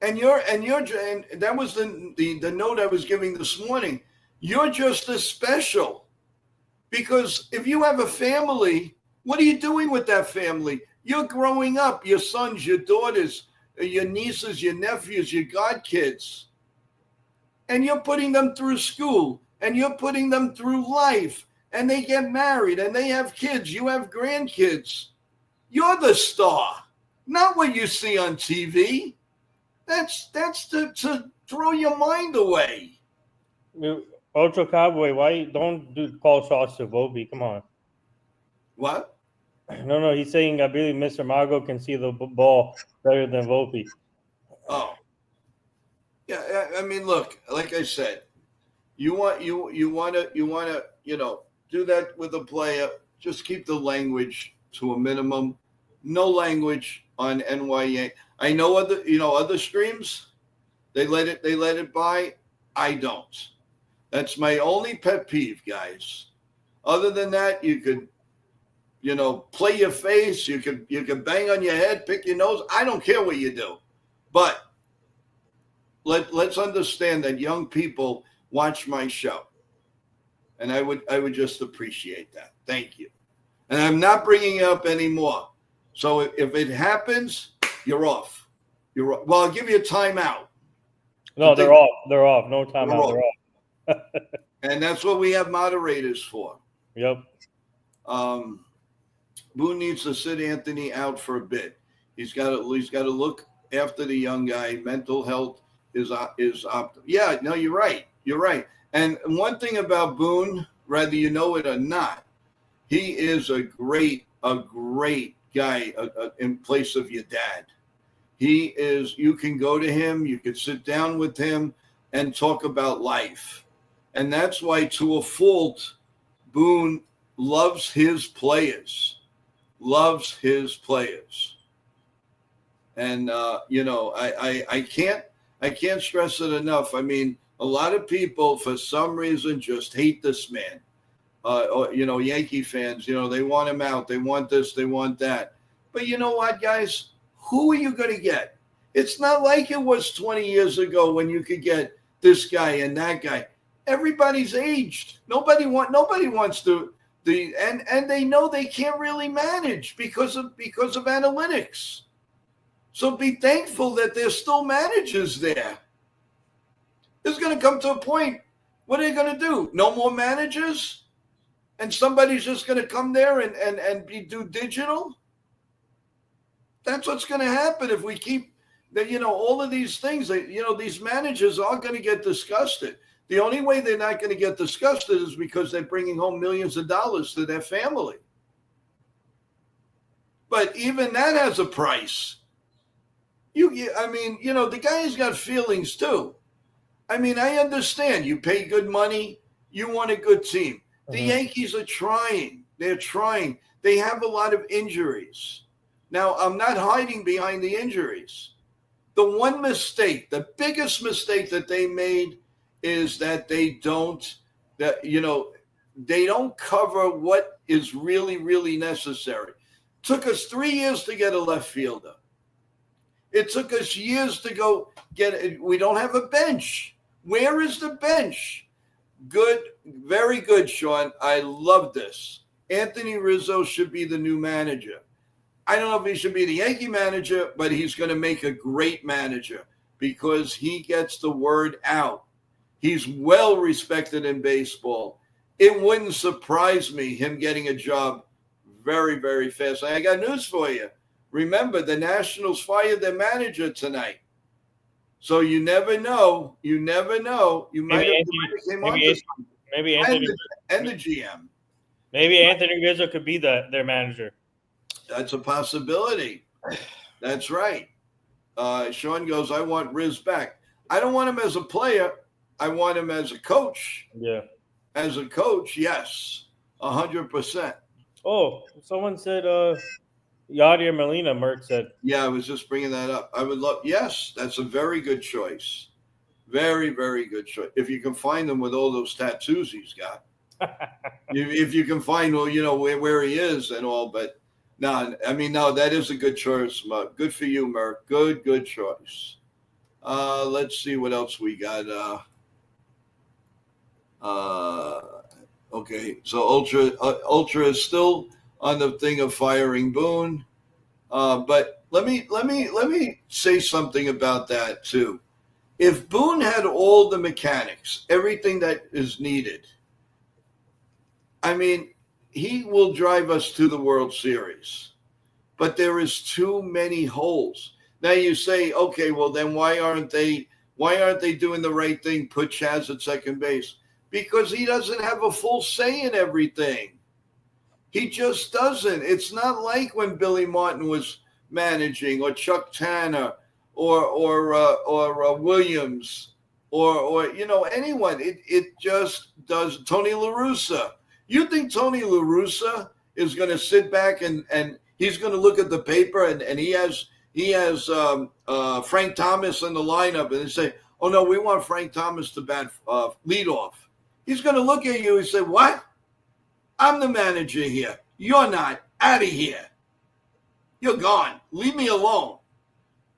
And that was the note I was giving this morning. You're just as special. Because if you have a family, what are you doing with that family? You're growing up, your sons, your daughters, your nieces, your nephews, your godkids. and you're putting them through school, and you're putting them through life, and they get married, and they have kids. You have grandkids. You're the star, not what you see on TV. That's to throw your mind away. Ultra Cowboy, why don't do call shots to Volpe? Come on. What? No, he's saying I believe Mr. Mago can see the ball better than Volpe. Oh, yeah. I mean, look, like I said, you want to do that with a player. Just keep the language to a minimum. No language on NYA. I know other streams. They let it by. I don't. That's my only pet peeve, guys. Other than that, you could, play your face. You could bang on your head, pick your nose. I don't care what you do, but let's understand that young people watch my show, and I would just appreciate that. Thank you. And I'm not bringing it up anymore. So if it happens, you're off. You're off. Well, I'll give you a timeout. No, they're off. They're off. No timeout. They're off. And that's what we have moderators for. Yep. Boone needs to sit Anthony out for a bit. He's got to look after the young guy. Mental health is yeah. No, you're right. You're right. And one thing about Boone, whether you know it or not, he is a great guy in place of your dad. He is. You can go to him. You can sit down with him and talk about life. And that's why, to a fault, Boone loves his players. And I can't stress it enough. I mean, a lot of people, for some reason, just hate this man. Yankee fans, they want him out. They want this, they want that. But you know what, guys? Who are you going to get? It's not like it was 20 years ago when you could get this guy and that guy. Everybody's aged. Nobody wants to. And they know they can't really manage because of analytics. So be thankful that there's still managers there. It's going to come to a point. What are they going to do? No more managers? And somebody's just going to come there and do digital? That's what's going to happen if we keep, all of these things. These managers are going to get disgusted. The only way they're not going to get disgusted is because they're bringing home millions of dollars to their family. But even that has a price. The guy's got feelings too. I mean, I understand. You pay good money. You want a good team. The Yankees are trying. They're trying. They have a lot of injuries. Now, I'm not hiding behind the injuries. The one mistake, the biggest mistake that they made is that they don't cover what is really, really necessary. Took us 3 years to get a left fielder. It took us years to go get it. We don't have a bench. Where is the bench? Good, very good, Sean. I love this. Anthony Rizzo should be the new manager. I don't know if he should be the Yankee manager, but he's going to make a great manager because he gets the word out. He's well respected in baseball. It wouldn't surprise me him getting a job very, very fast. I got news for you. Remember, the Nationals fired their manager tonight. So you never know. You never know. You might have maybe Anthony and the GM. Maybe Anthony Rizzo could be their manager. That's a possibility. That's right. Sean goes, I want Riz back. I don't want him as a player. I want him as a coach. Yeah. As a coach, yes. 100%. Oh, someone said Yadier Molina, Merck said. Yeah, I was just bringing that up. I would love, yes, that's a very good choice. Very, very good choice. If you can find him with all those tattoos he's got. If you can find, where he is and all, but no, that is a good choice, Merck. Good for you, Merck. Good choice. Let's see what else we got. Okay, so Ultra is still on the thing of firing Boone, but let me say something about that too. If Boone had all the mechanics, everything that is needed, I mean, he will drive us to the World Series. But there is too many holes. Now you say, okay, well then why aren't they doing the right thing? Put Chaz at second base because he doesn't have a full say in everything. He just doesn't. It's not like when Billy Martin was managing, or Chuck Tanner, or Williams, or anyone. It just does. Tony La Russa. You think Tony La Russa is going to sit back and he's going to look at the paper and he has Frank Thomas in the lineup and they say, oh no, we want Frank Thomas to bat lead off. He's going to look at you and say, what? I'm the manager here. You're not. Out of here. You're gone. Leave me alone.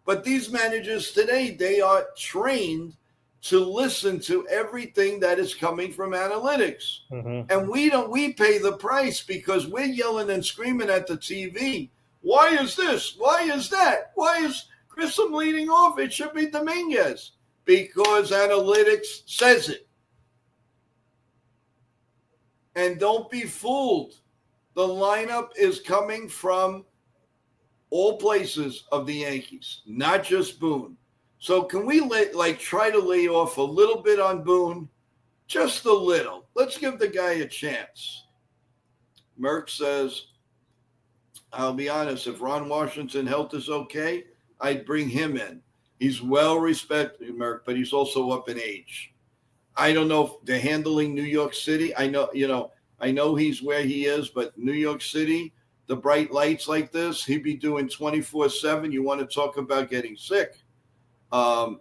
But these managers today, they are trained to listen to everything that is coming from analytics. Mm-hmm. And we pay the price because we're yelling and screaming at the TV. Why is this? Why is that? Why is Grissom leading off? It should be Dominguez. Because analytics says it. And don't be fooled. The lineup is coming from all places of the Yankees, not just Boone. So can we try to lay off a little bit on Boone? Just a little. Let's give the guy a chance. Merck says, I'll be honest, if Ron Washington's health is okay, I'd bring him in. He's well respected, Merck, but he's also up in age. I don't know if they're handling New York City. I know he's where he is, but New York City, the bright lights like this, he'd be doing 24/7. You want to talk about getting sick. So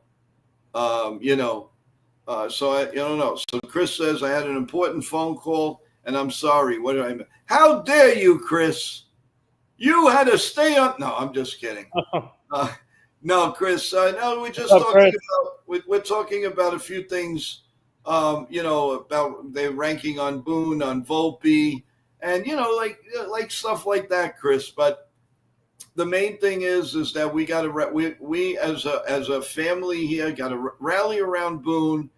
I don't know. So Chris says, I had an important phone call and I'm sorry. What did I mean? How dare you, Chris? You had to stay up. No, I'm just kidding. No, Chris. No, we're talking about a few things, about their ranking on Boone, on Volpe, and, like stuff like that, Chris. But the main thing is that we got to we as a family here got to rally around Boone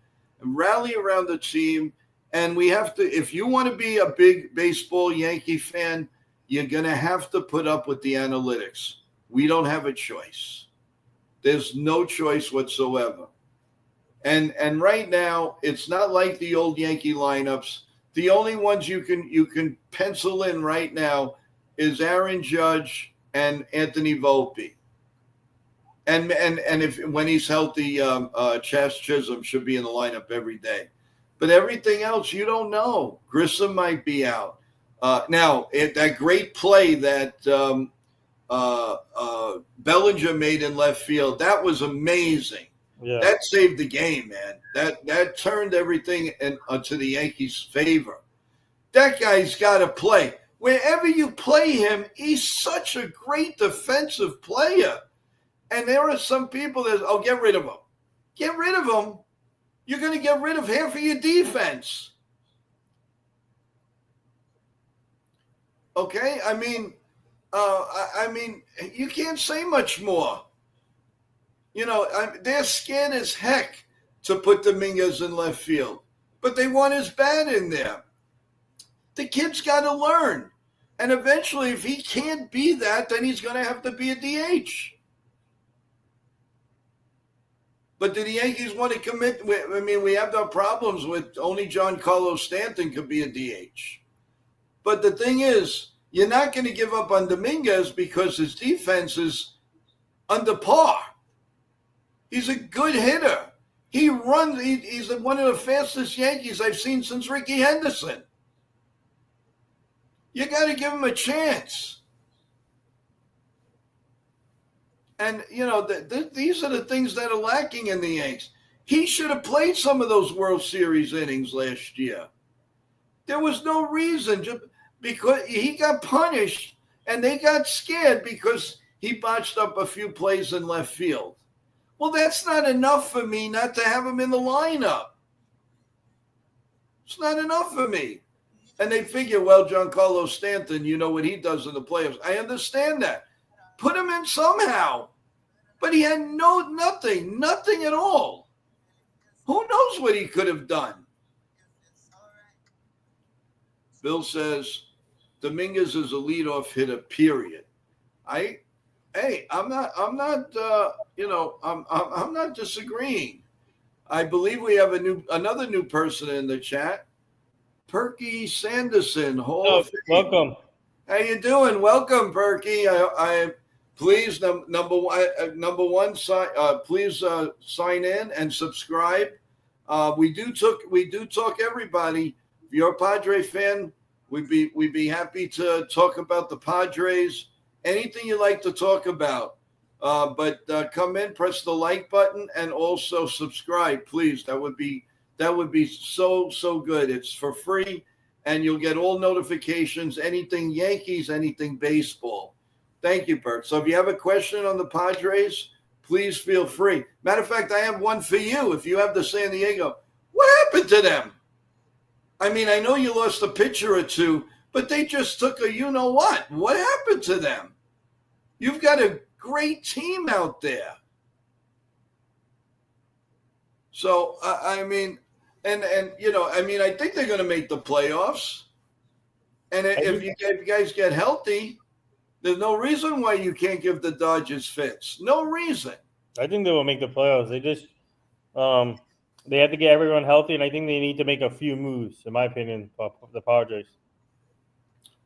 and rally around the team, and we have to. If you want to be a big baseball Yankee fan, you're gonna have to put up with the analytics. We don't have a choice. There's no choice whatsoever. And right now, it's not like the old Yankee lineups. The only ones you can pencil in right now is Aaron Judge and Anthony Volpe. And if when he's healthy, Chas Chisholm should be in the lineup every day. But everything else, you don't know. Grissom might be out. Now, that great play that Bellinger made in left field, that was amazing. Yeah. That saved the game, man. That turned everything to the Yankees' favor. That guy's got to play. Wherever you play him, he's such a great defensive player. And there are some people that, get rid of him. Get rid of him. You're going to get rid of half of your defense. Okay? I mean, you can't say much more. They're scared as heck to put Dominguez in left field. But they want his bat in there. The kid's got to learn. And eventually, if he can't be that, then he's going to have to be a DH. But do the Yankees want to commit? We have no problems with only Giancarlo Stanton could be a DH. But the thing is, you're not going to give up on Dominguez because his defense is under par. He's a good hitter. He runs. He's one of the fastest Yankees I've seen since Ricky Henderson. You got to give him a chance. And, these are the things that are lacking in the Yanks. He should have played some of those World Series innings last year. There was no reason, just because he got punished and they got scared because he botched up a few plays in left field. Well, that's not enough for me not to have him in the lineup. It's not enough for me. And they figure, well, Giancarlo Stanton, you know what he does in the playoffs. I understand that. Put him in somehow. But he had nothing at all. Who knows what he could have done? Bill says Dominguez is a leadoff hitter. Period. I'm not. I'm not disagreeing. I believe we have another new person in the chat. Perky Sanderson, Hall of Fame. Welcome. How you doing? Welcome, Perky. I please number one please sign in and subscribe. We do talk everybody. If you're a Padre fan, we'd be happy to talk about the Padres. Anything you like to talk about. But come in, press the like button, and also subscribe, please. That would be so good. It's for free, and you'll get all notifications. Anything Yankees, anything baseball. Thank you, Bert. So if you have a question on the Padres, please feel free. Matter of fact, I have one for you. If you have the San Diego, what happened to them? I mean, I know you lost a pitcher or two, but they just took a you-know-what. What happened to them? You've got a great team out there. So, I mean, I think they're going to make the playoffs. And if you guys get healthy, there's no reason why you can't give the Dodgers fits. No reason. I think they will make the playoffs. They just they have to get everyone healthy, and I think they need to make a few moves, in my opinion, the Padres.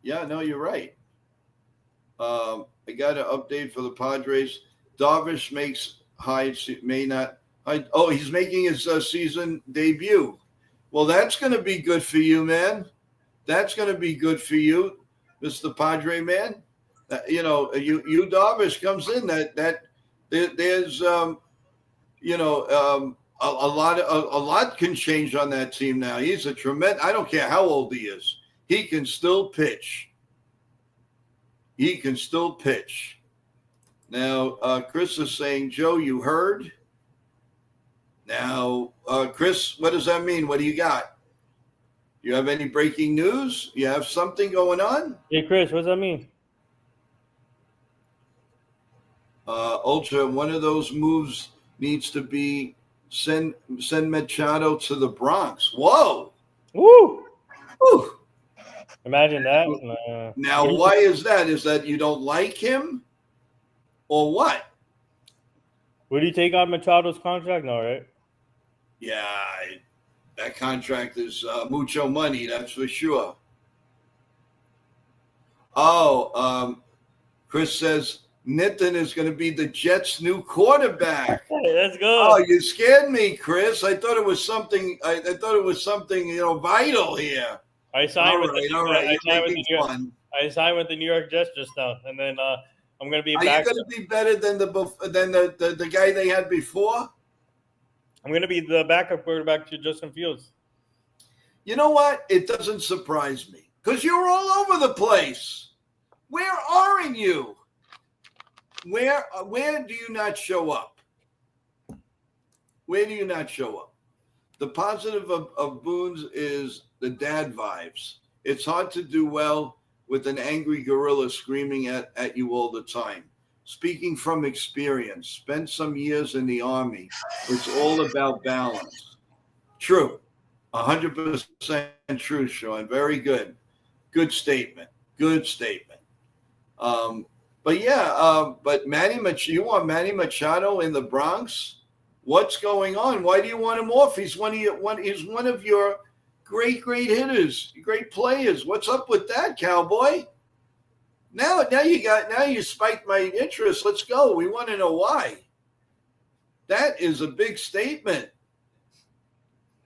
Yeah, no, you're right. I got an update for the Padres. Darvish he's making his season debut. Well, that's going to be good for you, man. That's going to be good for you, Mr. Padre man. You Darvish comes in. There's a lot can change on that team now. He's a tremendous. I don't care how old he is. He can still pitch. Now, Chris is saying, Joe, you heard? Now, Chris, what does that mean? What do you got? You have any breaking news? You have something going on? Hey, Chris, what does that mean? Ultra, one of those moves needs to be send Machado to the Bronx. Whoa! Woo! Woo. Imagine that. Now, why is that? Is that you don't like him, or what? Would you take on Machado's contract? No, right? Yeah, that contract is mucho money. That's for sure. Chris says Nitin is going to be the Jets' new quarterback. Hey, let's go. Oh, you scared me, Chris. I thought it was something. I thought it was something vital here. I signed with the New York Jets just now, and then I'm going to be. Are you going to be better than the guy they had before? I'm going to be the backup quarterback to Justin Fields. You know what? It doesn't surprise me because you're all over the place. Where aren't you? Where do you not show up? Where do you not show up? The positive of Boone's is the dad vibes. It's hard to do well with an angry gorilla screaming at you all the time. Speaking from experience, spent some years in the Army. It's all about balance. True. 100% true, Sean. Very good. Good statement. But you want Manny Machado in the Bronx? What's going on? Why do you want him off? He's one of your great hitters, great players. What's up with that, cowboy? Now you spiked my interest. Let's go. We want to know why. That is a big statement.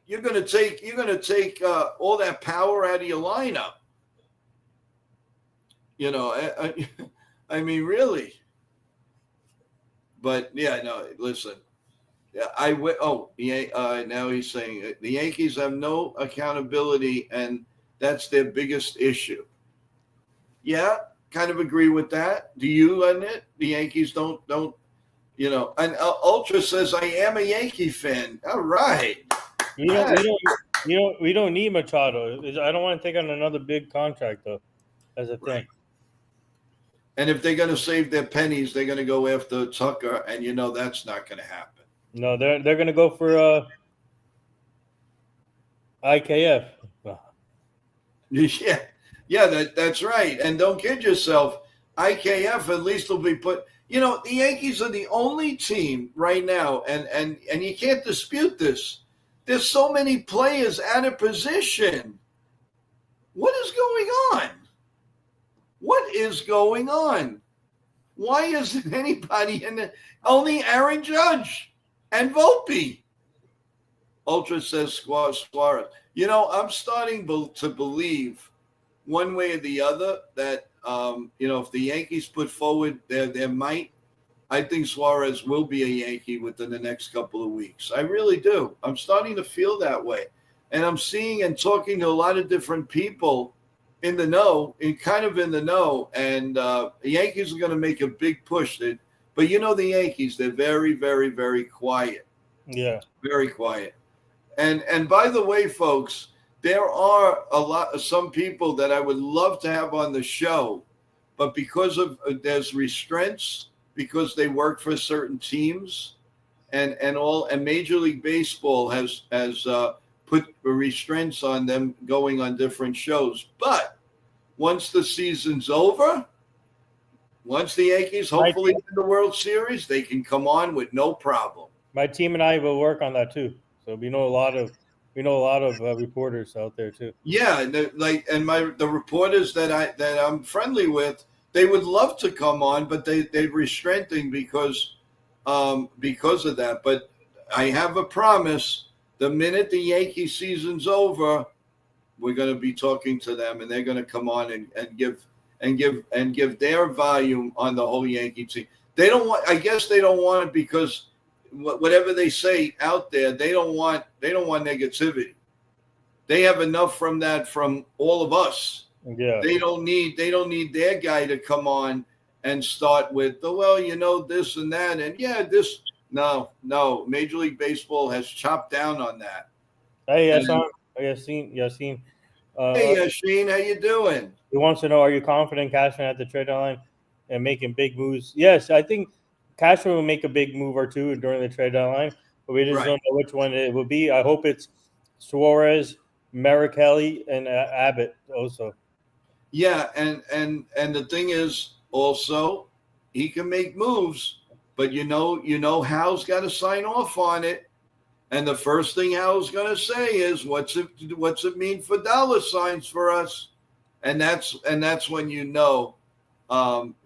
You're gonna take all that power out of your lineup. I mean, really. But yeah, no. Listen, now he's saying the Yankees have no accountability, and that's their biggest issue. Yeah, kind of agree with that. Do you, Annette? The Yankees don't. And Ultra says I am a Yankee fan. All right. We don't need Machado. I don't want to take on another big contract though. As a thing. Right. And if they're going to save their pennies, they're going to go after Tucker, and that's not going to happen. No, they're going to go for IKF. Yeah, yeah, that's right. And don't kid yourself. IKF at least will be put. You know, the Yankees are the only team right now, and you can't dispute this. There's so many players out of position. What is going on? What is going on? Why isn't anybody in the only Aaron Judge and Volpe? Ultra says Suarez. You know, I'm starting to believe one way or the other that if the Yankees put forward their might, I think Suarez will be a Yankee within the next couple of weeks. I really do. I'm starting to feel that way. And I'm seeing and talking to a lot of different people in the know, in the know. And the Yankees are going to make a big push. But you know the Yankees, they're very, very, very quiet. Yeah. Very quiet. And by the way, folks, there are some people that I would love to have on the show, but because of there's restraints, because they work for certain teams, and Major League Baseball has put restraints on them going on different shows. But once the season's over, once the Yankees hopefully win the World Series, they can come on with no problem. My team and I will work on that too. So we know a lot of reporters out there too. Yeah, the reporters that I'm friendly with, they would love to come on, but they're restraining because of that. But I have a promise: the minute the Yankee season's over, we're going to be talking to them, and they're going to come on and give their volume on the whole Yankee team. They don't want. I guess they don't want it because whatever they say out there, they don't want negativity. They have enough from all of us. Yeah. They don't need their guy to come on and start with this and that and this. No. Major League Baseball has chopped down on that. Hey, Yassine. Hey, Yasheen, how you doing? He wants to know: are you confident cashing at the trade deadline and making big moves? Yes, I think Cashman will make a big move or two during the trade deadline, but we just don't know which one it will be. I hope it's Suarez, Merrick-Kelly, and Abbott also. Yeah, and the thing is also he can make moves, but you know Hal's got to sign off on it, and the first thing Hal's going to say is what's it mean for dollar signs for us, and that's when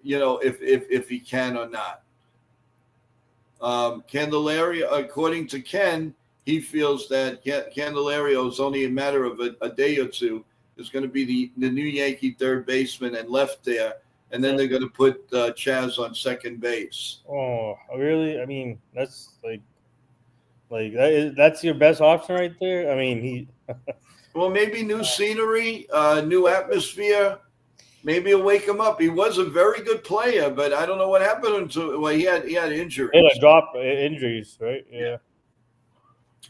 if he can or not. Candelario, according to Ken, he feels that Candelario is only a matter of a day or two. Is going to be the new Yankee third baseman and left there, and then they're going to put Chaz on second base. Oh, really? I mean, that's that's your best option right there. I mean, Well, maybe new scenery, new atmosphere. Maybe it'll wake him up. He was a very good player, but I don't know what happened to him. Well, he had injuries. He had a drop injuries, right? Yeah.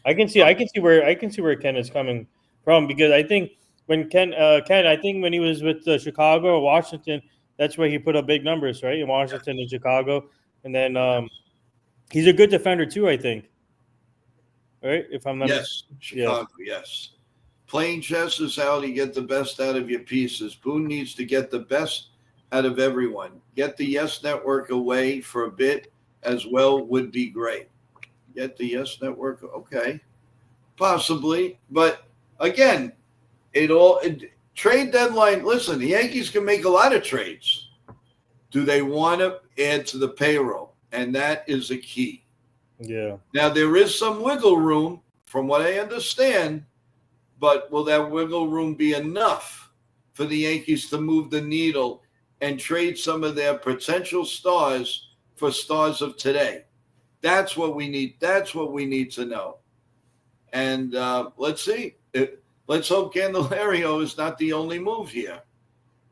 I can see where Ken is coming from, because I think when Ken, I think when he was with Chicago or Washington, that's where he put up big numbers, right? In Washington and Chicago, and then he's a good defender too, I think. Right? If I'm not Chicago, yes. Playing chess is how to get the best out of your pieces. Boone needs to get the best out of everyone. Get the Yes Network away for a bit as well would be great. Get the Yes Network, okay. Possibly. But again, trade deadline, listen, the Yankees can make a lot of trades. Do they want to add to the payroll? And that is a key. Yeah. Now, there is some wiggle room from what I understand, but will that wiggle room be enough for the Yankees to move the needle and trade some of their potential stars for stars of today? That's what we need. That's what we need to know. And let's see. Let's hope Candelario is not the only move here.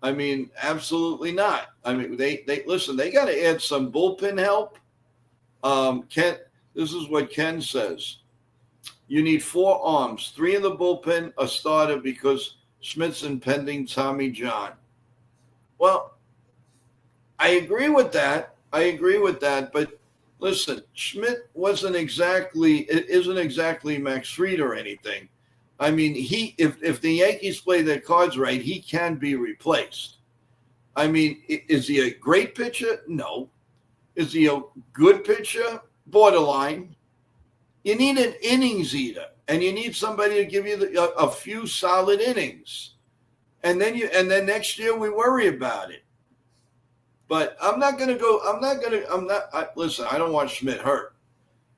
I mean, absolutely not. I mean, they listen. They got to add some bullpen help. Ken, this is what Ken says. You need 4 arms, 3 in the bullpen, a starter because Schmidt's impending Tommy John. Well, I agree with that. But listen, Schmidt isn't exactly Max Fried or anything. I mean, if the Yankees play their cards right, he can be replaced. I mean, is he a great pitcher? No. Is he a good pitcher? Borderline. You need an innings eater, and you need somebody to give you a few solid innings, and then next year we worry about it. But listen, I don't want Schmidt hurt,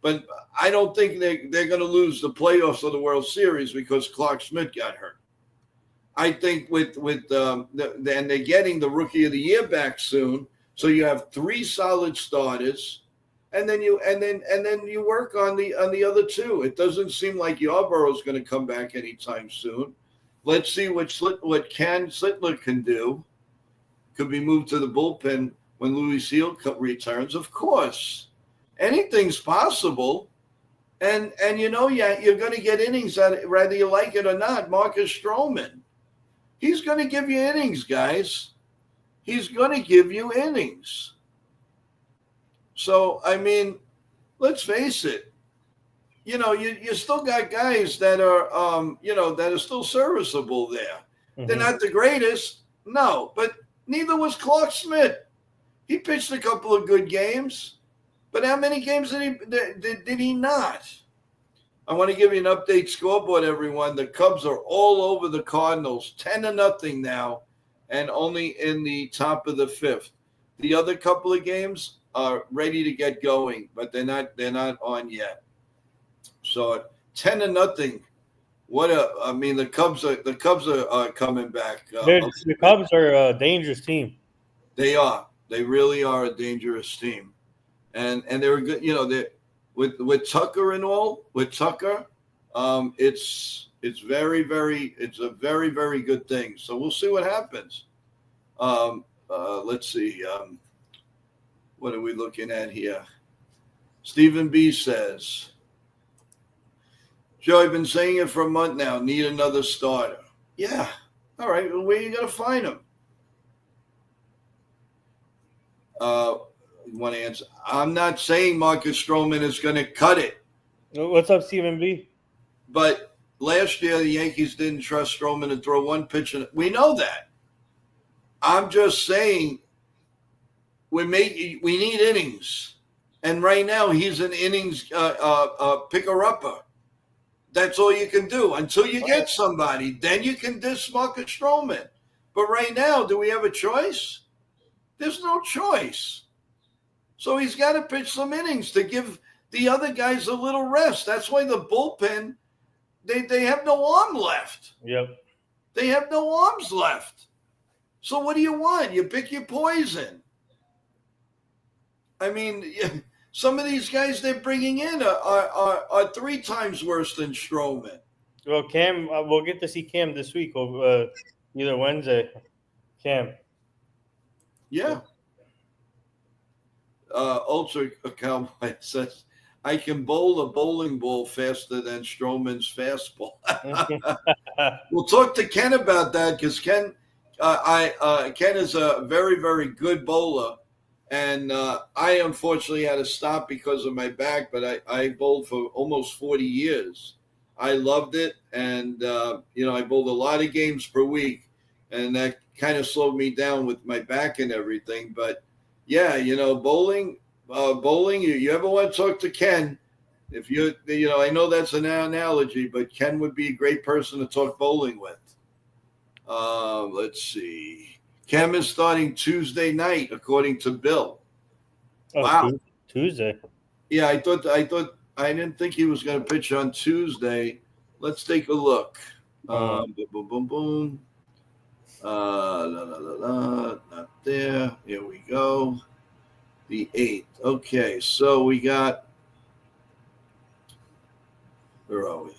but I don't think they're going to lose the playoffs or the World Series because Clark Schmidt got hurt. I think and they're getting the Rookie of the Year back soon, so you have 3 solid starters, and then you work on the other 2. It doesn't seem like Yarborough's going to come back anytime soon. Let's see what Ken Sittler can do. Could be moved to the bullpen when Louis Seal returns. Of course, anything's possible. And you're going to get innings out of it, whether you like it or not. Marcus Stroman, he's going to give you innings, guys. He's going to give you innings. So, I mean, let's face it. You still got guys that are still serviceable there. Mm-hmm. They're not the greatest, no, but neither was Clark Schmidt. He pitched a couple of good games, but how many games did he not? I want to give you an update scoreboard, everyone. The Cubs are all over the Cardinals, 10-0 now, and only in the top of the 5th. The other couple of games are ready to get going, but they're not on yet. So 10-0. The Cubs are coming back. The Cubs are a dangerous team. They are. They really are a dangerous team, and they were good. They with Tucker and all. With Tucker, it's very, very. It's a very, very good thing. So we'll see what happens. Let's see. What are we looking at here? Stephen B says, Joe, I've been saying it for a month now. Need another starter. Yeah. All right. Well, where are you going to find him? You want to answer? I'm not saying Marcus Stroman is going to cut it. What's up, Stephen B? But last year, the Yankees didn't trust Stroman to throw one pitch. We know that. I'm just saying we need innings. And right now, he's an innings picker-upper. That's all you can do until you get somebody. Then you can diss Marcus Stroman. But right now, do we have a choice? There's no choice. So he's got to pitch some innings to give the other guys a little rest. That's why the bullpen, they have no arm left. Yep. They have no arms left. So what do you want? You pick your poison. I mean, some of these guys they're bringing in are 3 times worse than Stroman. Well, Cam, we'll get to see Cam this week, either Wednesday. Cam. Yeah. Ultra Cowboy says, I can bowl a bowling ball faster than Stroman's fastball. We'll talk to Ken about that because Ken is a very, very good bowler. And I unfortunately had to stop because of my back, but I bowled for almost 40 years. I loved it. And, I bowled a lot of games per week. And that kind of slowed me down with my back and everything. But, yeah, bowling, you ever want to talk to Ken, if I know that's an analogy, but Ken would be a great person to talk bowling with. Let's see. Cam is starting Tuesday night, according to Bill. Oh, wow. Tuesday. Yeah, I didn't think he was going to pitch on Tuesday. Let's take a look. Boom, boom, boom, boom. Not there. Here we go. The 8th. Okay, so we got. Where are we?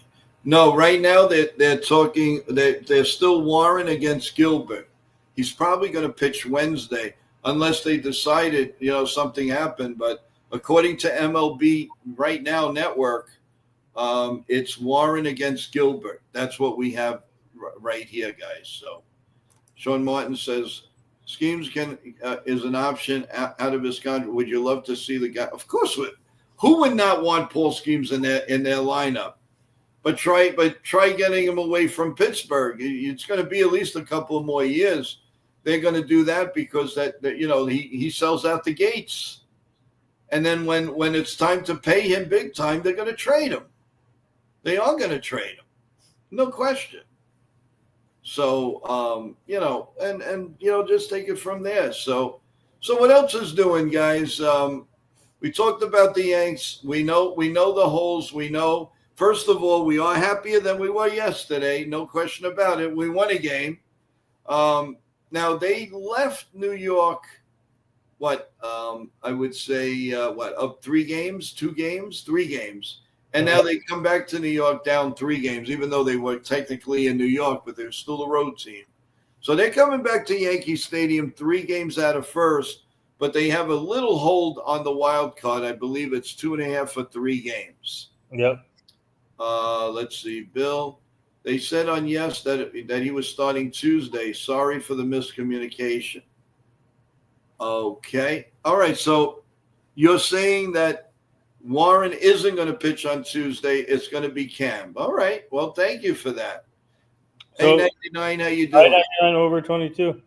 No, right now they're talking. They're still Warren against Gilbert. He's probably going to pitch Wednesday unless they decided, something happened. But according to MLB Right Now Network, it's Warren against Gilbert. That's what we have right here, guys. So Sean Martin says, Schemes is an option out of his contract. Would you love to see the guy? Of course. Who would not want Paul Schemes in their lineup? but try getting him away from Pittsburgh. It's going to be at least a couple of more years. They're going to do that because that he sells out the gates, and then when it's time to pay him big time, they're going to trade him. They are going to trade him, no question. So and just take it from there. So what else is doing, guys? We talked about the Yanks. We know the holes. We know. First of all, we are happier than we were yesterday. No question about it. We won a game. Now, they left New York, I would say, up 3 games, 2 games, 3 games. And now they come back to New York down 3 games, even though they were technically in New York, but they're still a road team. So they're coming back to Yankee Stadium 3 games out of first, but they have a little hold on the wild card. I believe it's 2.5 for 3 games. Yep. Let's see, Bill. They said on Yes that he was starting Tuesday. Sorry for the miscommunication. Okay. All right. So you're saying that Warren isn't going to pitch on Tuesday. It's going to be Cam. All right. Well, thank you for that. So, hey, 99, how you doing? 99 over 22.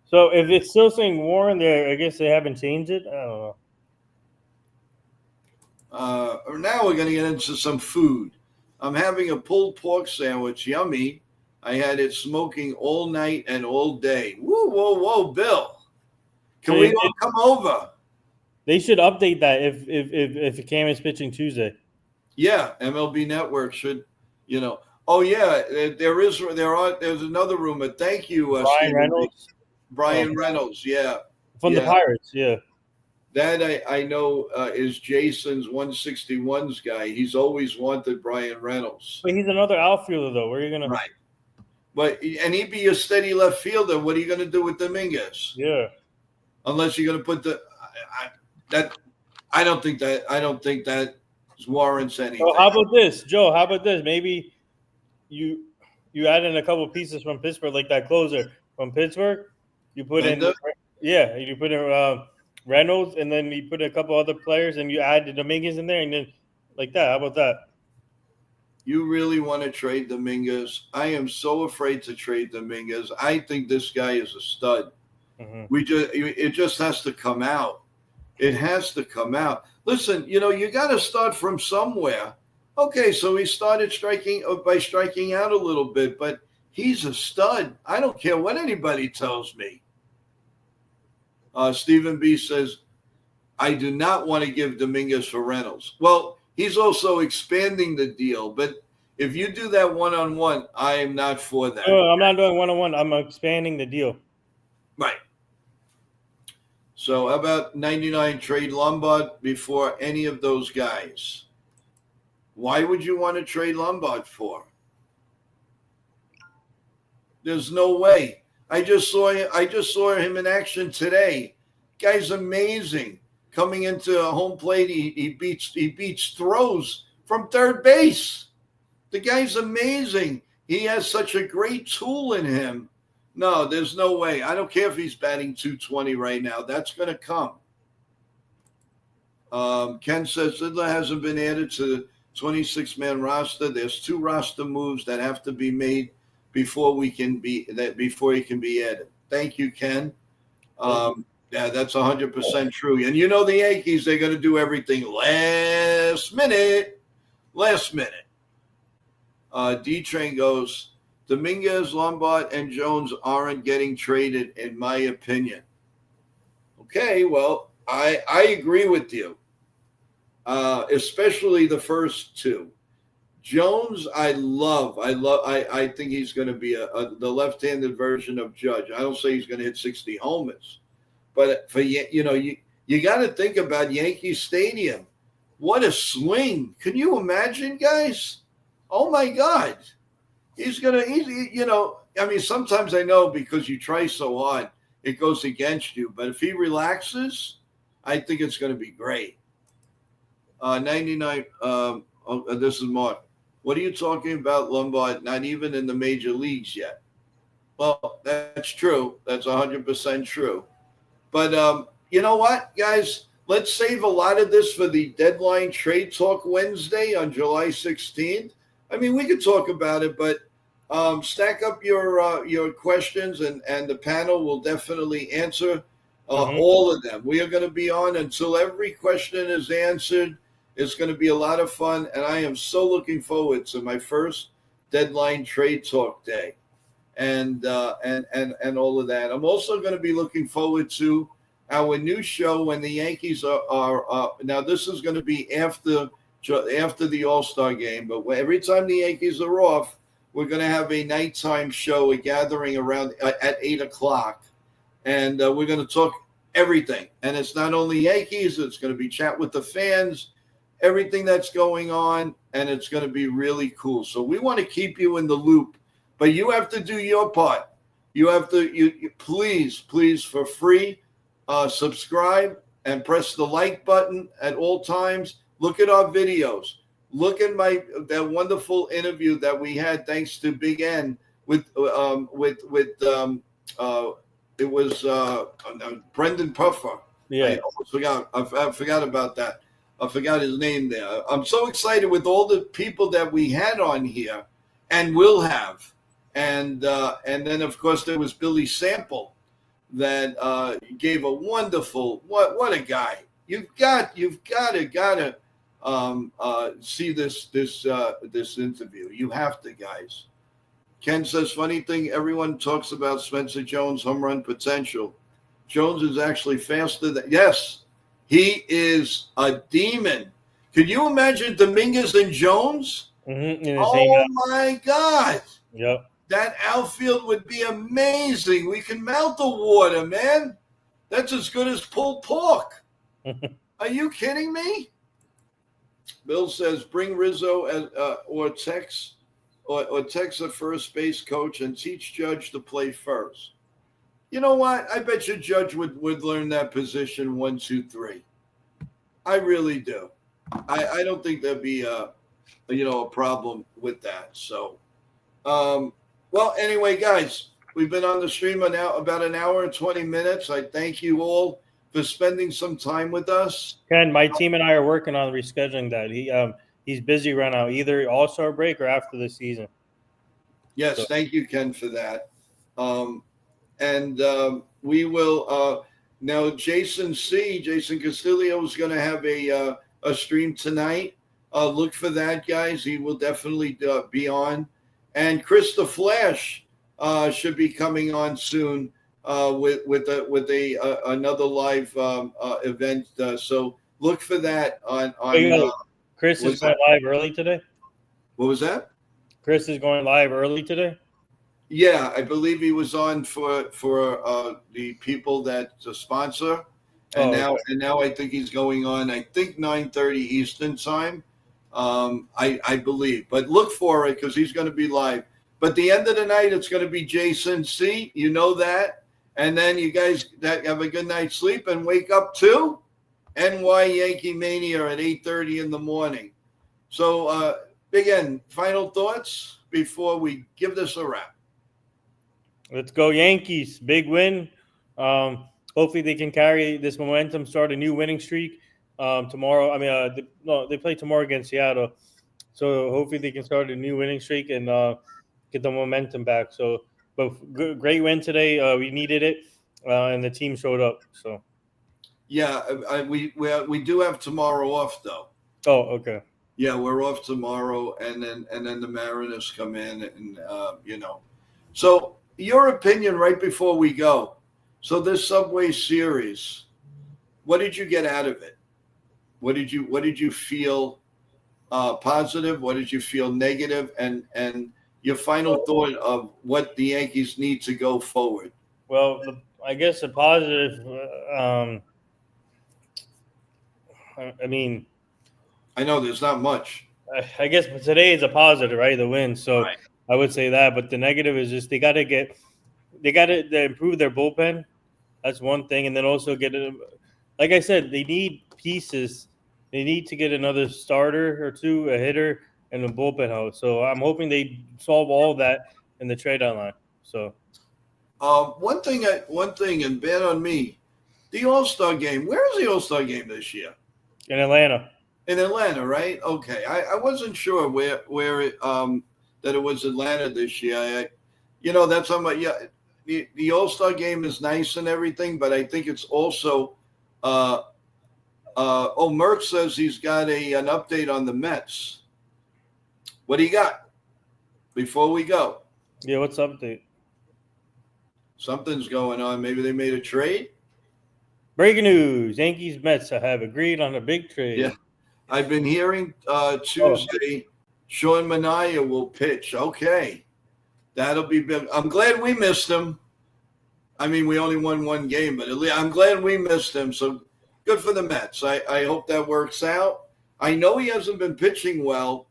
So if it's still saying Warren there, I guess they haven't changed it. I don't know. Now we're going to get into some food. I'm having a pulled pork sandwich. Yummy. I had it smoking all night and all day. Whoa, whoa, whoa, Bill. Can we all come over? They should update that if Cam is pitching Tuesday. Yeah, MLB Network should, Oh yeah, there's another rumor. Thank you, Brian Reynolds. Brian Reynolds, yeah. From the Pirates, yeah. That I know is Jason's 161's guy. He's always wanted Brian Reynolds. But he's another outfielder, though. Where are you going to? Right. And he'd be a steady left fielder. What are you going to do with Dominguez? Yeah. Unless you're going to put I don't think that warrants anything. So how about this, Joe? How about this? Maybe you add in a couple pieces from Pittsburgh, like that closer from Pittsburgh. You put you put in Reynolds, and then you put a couple other players, and you add the Dominguez in there, and then like that. How about that? You really want to trade Dominguez? I am so afraid to trade Dominguez. I think this guy is a stud. Mm-hmm. It just has to come out. It has to come out. Listen, you got to start from somewhere. Okay, so he started striking out a little bit, but he's a stud. I don't care what anybody tells me. Stephen B says, I do not want to give Dominguez for Reynolds. Well, he's also expanding the deal, but if you do that one-on-one, I am not for that. No, I'm not doing one-on-one. I'm expanding the deal. Right. So how about 99 trade Lombard before any of those guys? Why would you want to trade Lombard for? There's no way. I just saw him in action today. Guy's amazing. Coming into a home plate, he beats throws from third base. The guy's amazing. He has such a great tool in him. No, there's no way. I don't care if he's batting 220 right now. That's going to come. Ken says Zidler hasn't been added to the 26-man roster. There's 2 roster moves that have to be made before he can be added. Thank you, Ken. Yeah, that's 100% true. And the Yankees, they're going to do everything last minute. D-Train goes, Dominguez, Lombard, and Jones aren't getting traded, in my opinion. Okay, well, I agree with you, especially the first 2. Jones, I think he's going to be the left-handed version of Judge. I don't say he's going to hit 60 homers, but for you got to think about Yankee Stadium. What a swing! Can you imagine, guys? Oh my God. Sometimes I know because you try so hard, it goes against you. But if he relaxes, I think it's going to be great. 99, this is Mark. What are you talking about, Lombard? Not even in the major leagues yet. Well, that's true. That's 100% true. But you know what, guys? Let's save a lot of this for the deadline trade talk Wednesday on July 16th. I mean, we could talk about it, but stack up your questions, and the panel will definitely answer all of them. We are going to be on until every question is answered. It's going to be a lot of fun, and I am so looking forward to my first deadline trade talk day, and all of that. I'm also going to be looking forward to our new show when the Yankees are now. This is going to be after the All-Star game, but every time the Yankees are off, we're going to have a nighttime show, a gathering around at 8:00, and we're going to talk everything. And it's not only Yankees; it's going to be chat with the fans, everything that's going on, and it's going to be really cool. So we want to keep you in the loop, but you have to do your part. You have to, you please, for free, subscribe and press the like button at all times. Look at our videos. Look at that wonderful interview that we had, thanks to Big N with it was Brendan Puffer. Yeah, I forgot about that. I forgot his name there. I'm so excited with all the people that we had on here and will have, and then of course there was Billy Sample that gave a wonderful what a guy. You've got to see this interview. You have to, guys. Ken says, funny thing, everyone talks about Spencer Jones' home run potential. Jones is actually faster than, yes, he is a demon. Could you imagine Dominguez and Jones? Oh my God. Yep. That outfield would be amazing. We can melt the water, man. That's as good as pulled pork. Are you kidding me? Bill says, bring Rizzo as, or Tex a first base coach and teach Judge to play first. You know what? I bet you Judge would learn that position 1, 2, 3. I really do. I don't think there'd be a problem with that. So, well, anyway, guys, we've been on the stream now about an hour and 20 minutes. I thank you all for spending some time with us. Ken, my team and I are working on rescheduling that. He's busy right now, either All-Star break or after the season. Yes, thank you, Ken, for that. We will now. Jason Castillo is going to have a stream tonight. Look for that, guys. He will definitely be on. And Chris the Flash should be coming on soon with another live event. So look for that on. Chris is going live early today. What was that? Chris is going live early today. Yeah, I believe he was on for the people that sponsor, and now I think he's going on. I think 9:30 Eastern time. I believe, but look for it because he's going to be live. But the end of the night, it's going to be Jason C. You know that, and then you guys have a good night's sleep and wake up to NY Yankee Mania at 8:30 in the morning. So, Big N, final thoughts before we give this a wrap. Let's go Yankees. Big win. Hopefully they can carry this momentum, start a new winning streak tomorrow. I mean, they play tomorrow against Seattle. So hopefully they can start a new winning streak and get the momentum back. So, but great win today. We needed it, and the team showed up. So, yeah, we do have tomorrow off though. Oh, okay. Yeah, we're off tomorrow, and then the Mariners come in, and So, your opinion right before we go. So this Subway Series, what did you get out of it? What did you feel positive? What did you feel negative? And your final thought of what the Yankees need to go forward. Well, I guess a positive. I mean, I know there's not much. I guess today is a positive, right? The win. So right. I would say that, but the negative is just they got to improve their bullpen. That's one thing, and then also like I said, they need pieces. They need to get another starter or two, a hitter, and a bullpen help. So I'm hoping they solve all of that in the trade deadline. So, one thing, and bad on me, the All-Star game. Where is the All-Star game this year? In Atlanta. In Atlanta, right? Okay. I wasn't sure where it, that it was Atlanta this year. That's on my yeah. The All-Star game is nice and everything, but I think it's also Merck says he's got an update on the Mets. What do you got before we go? Yeah, what's up, dude? Something's going on. Maybe they made a trade. Breaking news: Yankees Mets have agreed on a big trade. Yeah, I've been hearing Tuesday Sean Manaea will pitch. Okay, that'll be big. I'm glad we missed him. I mean, we only won one game, but at least I'm glad we missed him. So good for the Mets. I hope that works out. I know he hasn't been pitching well.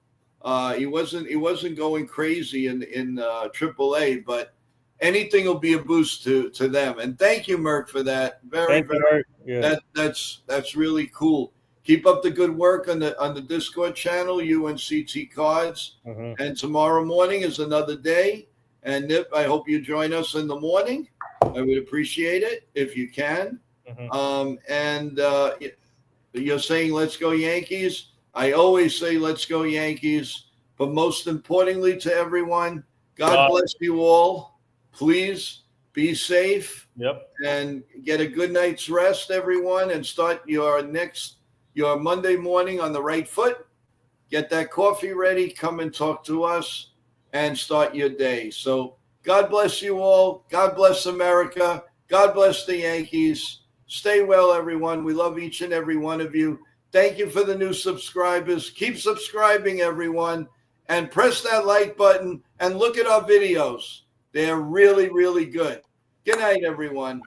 He wasn't going crazy in AAA, but anything will be a boost to them. And thank you, Merck, for that. Very. Yeah. That's really cool. Keep up the good work on the Discord channel, you and CT Cards. Mm-hmm. And tomorrow morning is another day. And Nip, I hope you join us in the morning. I would appreciate it if you can. Mm-hmm. You're saying let's go Yankees. I always say let's go Yankees. But most importantly to everyone, God bless you all. Please be safe. Yep. And get a good night's rest, everyone, and start your Monday morning on the right foot. Get that coffee ready. Come and talk to us and start your day. So God bless you all. God bless America. God bless the Yankees. Stay well, everyone. We love each and every one of you. Thank you for the new subscribers. Keep subscribing, everyone, and press that like button and look at our videos. They're really, really good. Good night, everyone.